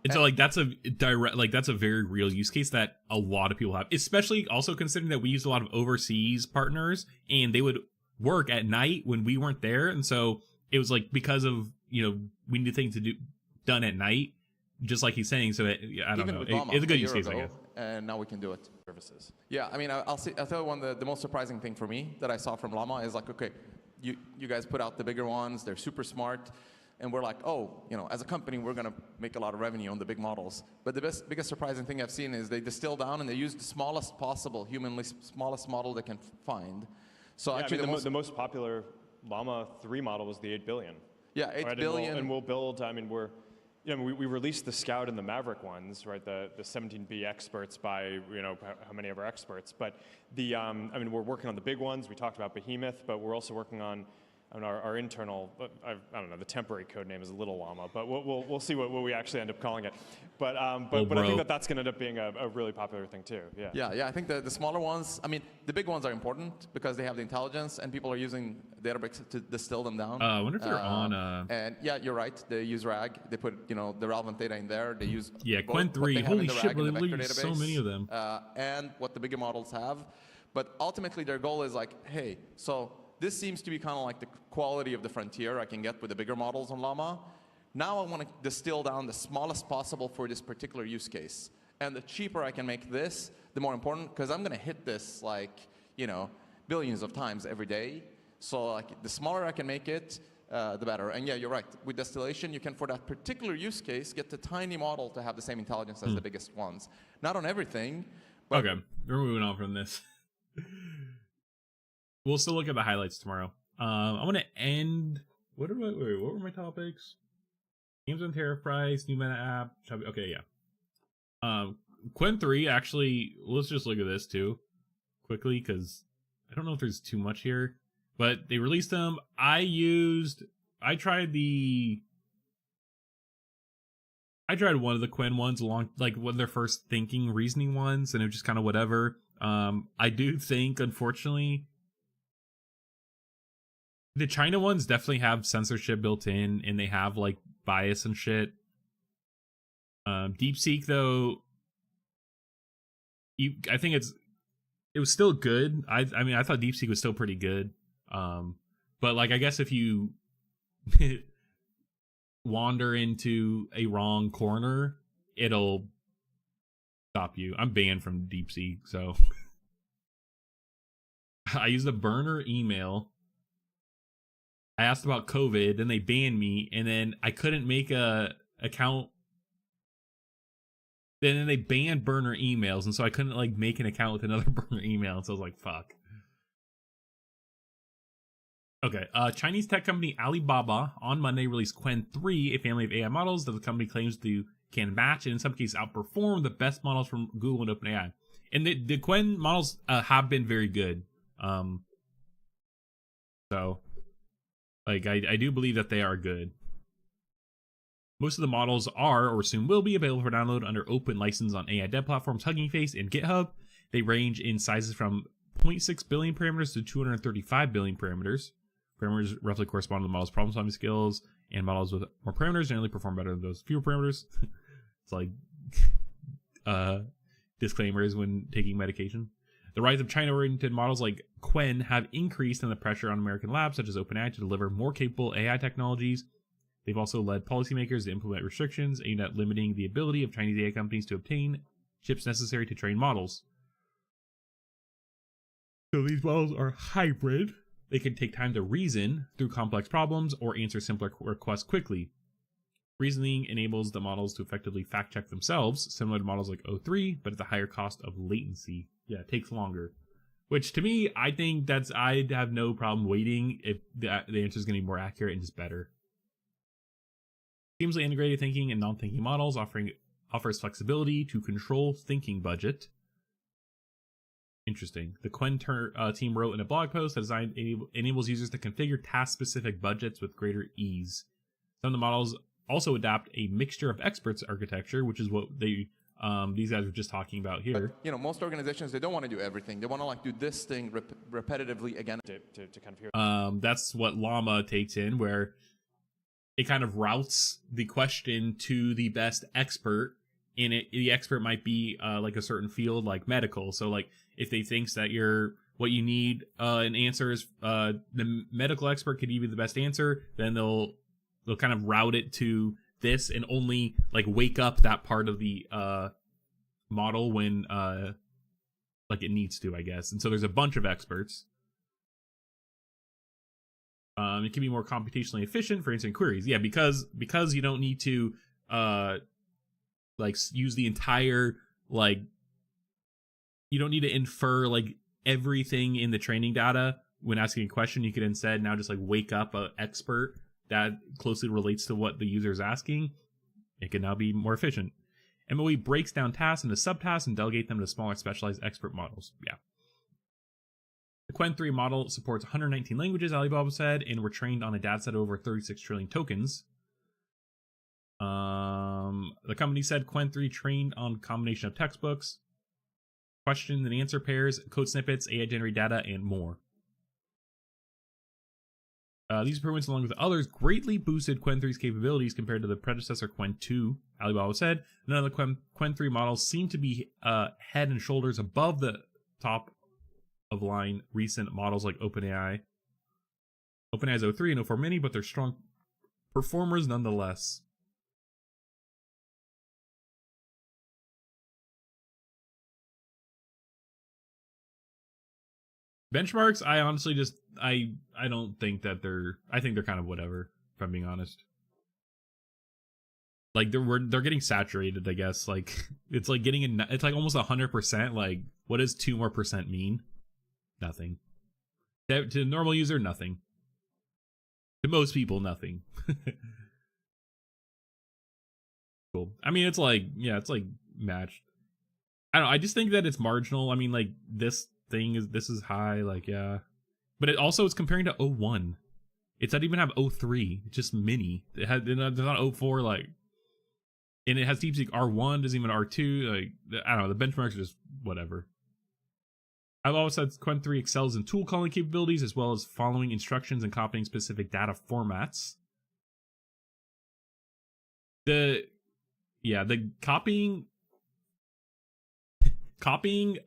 And so like that's a direct, like that's a very real use case that a lot of people have, especially also considering that we used a lot of overseas partners and they would work at night when we weren't there. And so it was like, because of, we need things to do done at night, just like he's saying. So I don't know. It's a good use case, I guess. And now we can do it. Services. Yeah, I mean, I'll tell you the most surprising thing for me that I saw from Llama is like, okay, you guys put out the bigger ones, they're super smart. And we're like, oh, as a company, we're going to make a lot of revenue on the big models. But the biggest surprising thing I've seen is they distill down and they use the smallest possible, humanly smallest model they can find. So yeah, actually, I mean, the most popular Llama 3 model was the 8 billion. Yeah, 8 right? billion. And we'll build, I mean, Yeah, I mean, we released the Scout and the Maverick ones, right? The 17B experts by, how many of our experts. But I mean, we're working on the big ones. We talked about Behemoth, but we're also working on our internal, I don't know, the temporary code name is Little Llama, but we'll see what we actually end up calling it. But I think that's going to end up being a really popular thing too. Yeah. Yeah. I think the smaller ones, I mean, the big ones are important because they have the intelligence and people are using Databricks to distill them down. I wonder if they're on. And yeah, you're right. They use RAG. They put the relevant data in there. They use Qwen 3. Holy shit! But there's so many of them. And what the bigger models have, but ultimately their goal is like, hey, so this seems to be kind of like the quality of the frontier I can get with the bigger models on Llama. Now I want to distill down the smallest possible for this particular use case. And the cheaper I can make this, the more important, because I'm going to hit this billions of times every day. So the smaller I can make it, the better. And yeah, you're right. With distillation, you can, for that particular use case, get the tiny model to have the same intelligence as the biggest ones. Not on everything. But okay, we're moving on from this. We'll still look at the highlights tomorrow. I'm going to end... What were my topics? Games on tariff price, new meta app. Okay, yeah. Qwen 3, actually, let's just look at this too, quickly, because I don't know if there's too much here. But they released them. I tried one of the Qwen ones along, like one of their first thinking, reasoning ones, and it was just kind of whatever. I do think, unfortunately, the China ones definitely have censorship built in, and they have like bias and shit. DeepSeek, though, I think it was still good. I mean, I thought DeepSeek was still pretty good. But like, I guess if you wander into a wrong corner, it'll stop you. I'm banned from DeepSeek, so I used a burner email. I asked about COVID, then they banned me, and then I couldn't make a account. Then they banned burner emails, and so I couldn't like make an account with another burner email. And so I was like, "Fuck." Okay, Chinese tech company Alibaba on Monday released Qwen 3, a family of AI models that the company claims can match and in some cases outperform the best models from Google and OpenAI. And the Qwen models have been very good. So, like, I do believe that they are good. Most of the models are, or soon will be, available for download under open license on AI dev platforms Hugging Face and GitHub. They range in sizes from 0.6 billion parameters to 235 billion parameters. Parameters roughly correspond to the model's problem-solving skills, and models with more parameters generally perform better than those with fewer parameters. It's like disclaimers when taking medication. The rise of China-oriented models like Qwen have increased in the pressure on American labs such as OpenAI to deliver more capable AI technologies. They've also led policymakers to implement restrictions aimed at limiting the ability of Chinese AI companies to obtain chips necessary to train models. So these models are hybrid. They can take time to reason through complex problems or answer simpler requests quickly. Reasoning enables the models to effectively fact-check themselves, similar to models like O3, but at the higher cost of latency. Yeah, it takes longer. Which, to me, I think I'd have no problem waiting if the answer is going to be more accurate and just better. Seamlessly integrated thinking and non-thinking models offers flexibility to control thinking budget. Interesting. The Qwen team wrote in a blog post that design enables users to configure task-specific budgets with greater ease. Some of the models also adapt a mixture of experts architecture, which is what these guys were just talking about here. But, most organizations, they don't want to do everything. They want to like do this thing repetitively again. To kind of hear. That's what Llama takes in, where it kind of routes the question to the best expert. And the expert might be like a certain field, like medical. So like if they thinks that what you need an answer is the medical expert could give you the best answer, then they'll kind of route it to this and only like wake up that part of the model when like it needs to, I guess. And so there's a bunch of experts. It can be more computationally efficient for answering queries. Yeah, because you don't need to like use the entire, like, you don't need to infer like everything in the training data when asking a question. You could instead now just like wake up an expert that closely relates to what the user is asking. It can now be more efficient. MOE breaks down tasks into subtasks and delegate them to smaller specialized expert models. Yeah. The Qwen 3 model supports 119 languages, Alibaba said, and were trained on a dataset of over 36 trillion tokens. The company said Qwen 3 trained on a combination of textbooks, question and answer pairs, code snippets, AI-generated data, and more. These improvements, along with others, greatly boosted Qwen 3's capabilities compared to the predecessor Qwen 2, Alibaba said. None of the Qwen 3 models seem to be head and shoulders above the top of line recent models like OpenAI. OpenAI's O3 and O4 Mini, but they're strong performers nonetheless. Benchmarks, I honestly just I don't think that I think they're kind of whatever, if I'm being honest. Like they're getting saturated, I guess. Like it's like it's like almost 100%. Like what does 2 more percent mean? Nothing. To the normal user, nothing. To most people, nothing. Cool. I mean, it's like, yeah, it's like matched. I don't know, I just think that it's marginal. I mean, like this is high, like, yeah, but it also is comparing to 01. It doesn't even have 03. It's just mini. It's not 04, like, and it has DeepSeek R1, doesn't even R2. Like, I don't know, the benchmarks are just whatever. I've always said Qwen 3 excels in tool calling capabilities as well as following instructions and copying specific data formats. The copying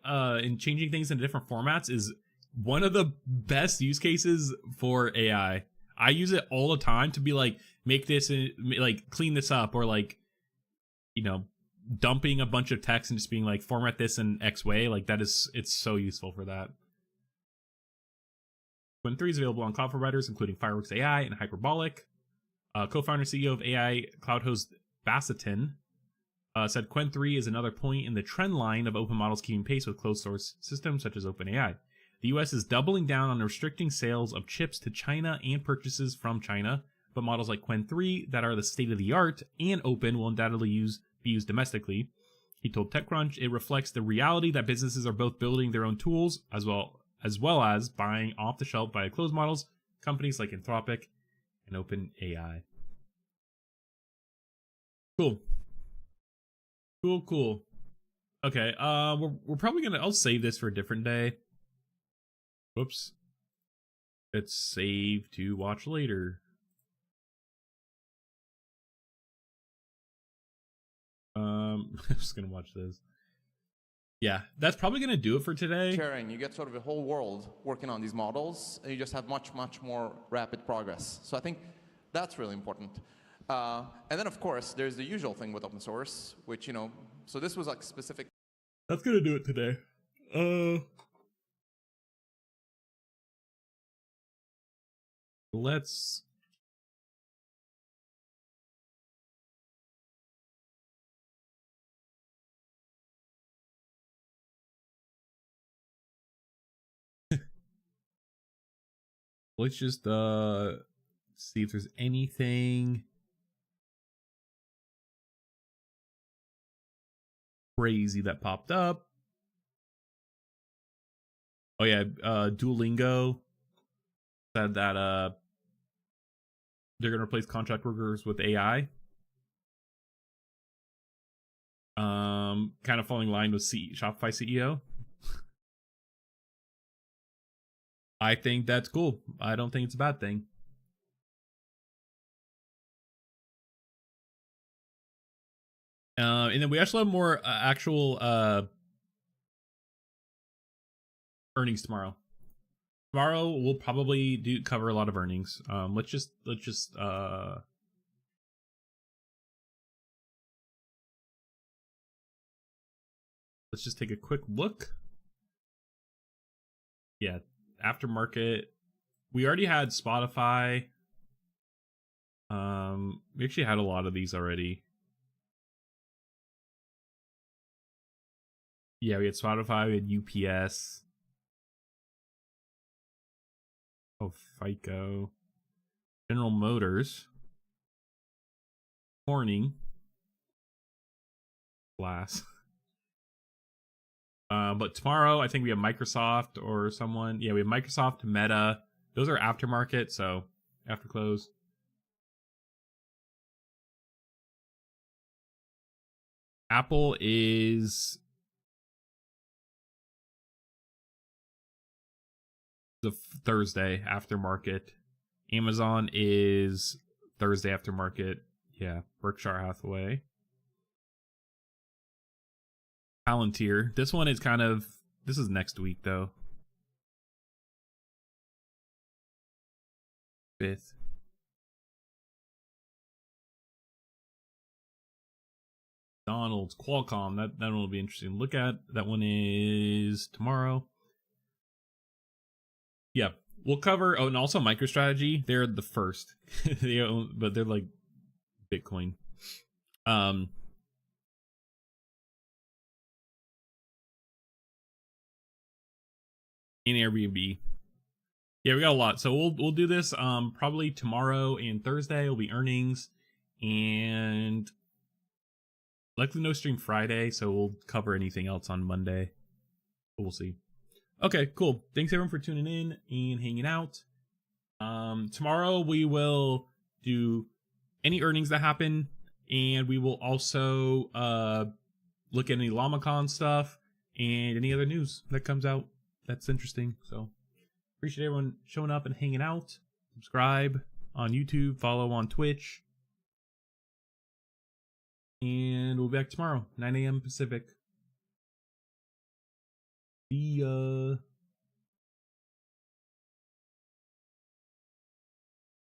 and changing things into different formats is one of the best use cases for AI. I use it all the time to be like, make this, like clean this up, or like, you know, dumping a bunch of text and just being like, format this in X way. Like it's so useful for that. Qwen 3 is available on cloud providers, including Fireworks AI and Hyperbolic. Co-founder and CEO of AI cloud host Bassitin said Qwen 3 is another point in the trend line of open models keeping pace with closed source systems such as OpenAI. The US is doubling down on restricting sales of chips to China and purchases from China, but models like Qwen 3 that are the state of the art and open will undoubtedly be used domestically. He told TechCrunch it reflects the reality that businesses are both building their own tools as well as buying off the shelf by closed models, companies like Anthropic and OpenAI. Cool. Okay, we're probably gonna, I'll save this for a different day. Whoops. Let's save to watch later. I'm just gonna watch this. Yeah, that's probably gonna do it for today. Sharing, you get sort of a whole world working on these models, and you just have much more rapid progress. So I think that's really important. And then, of course, there's the usual thing with open source, which, you know, so this was like specific. That's gonna do it today. Let's. Let's just see if there's anything crazy that popped up. Oh yeah, Duolingo said that they're gonna replace contract workers with AI. Kind of falling in line with Shopify CEO. I think that's cool. I don't think it's a bad thing. And then we actually have more actual earnings tomorrow. Tomorrow we'll probably cover a lot of earnings. Let's just take a quick look. Yeah, aftermarket. We already had Spotify. We actually had a lot of these already. Yeah, we had Spotify, we had UPS. Oh, FICO. General Motors. Corning. Glass. But tomorrow, I think we have Microsoft or someone. Yeah, we have Microsoft, Meta. Those are aftermarket, so after close. Apple is the Thursday aftermarket. Amazon is Thursday aftermarket. Yeah, Berkshire Hathaway. Palantir. This one is this is next week though. 5th. Donald's, Qualcomm. That one will be interesting to look at. That one is tomorrow. Yeah, we'll cover. Oh, and also MicroStrategy. They're the first, but they're like Bitcoin. And Airbnb. Yeah, we got a lot. So we'll do this probably tomorrow and Thursday will be earnings, and likely no stream Friday, so we'll cover anything else on Monday. But we'll see. Okay, cool. Thanks everyone for tuning in and hanging out. Tomorrow we will do any earnings that happen, and we will also look at any LLAMACON stuff and any other news that comes out that's interesting. So appreciate everyone showing up and hanging out. Subscribe on YouTube, follow on Twitch. And we'll be back tomorrow, 9 a.m. Pacific. See ya.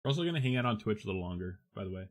We're also going to hang out on Twitch a little longer, by the way.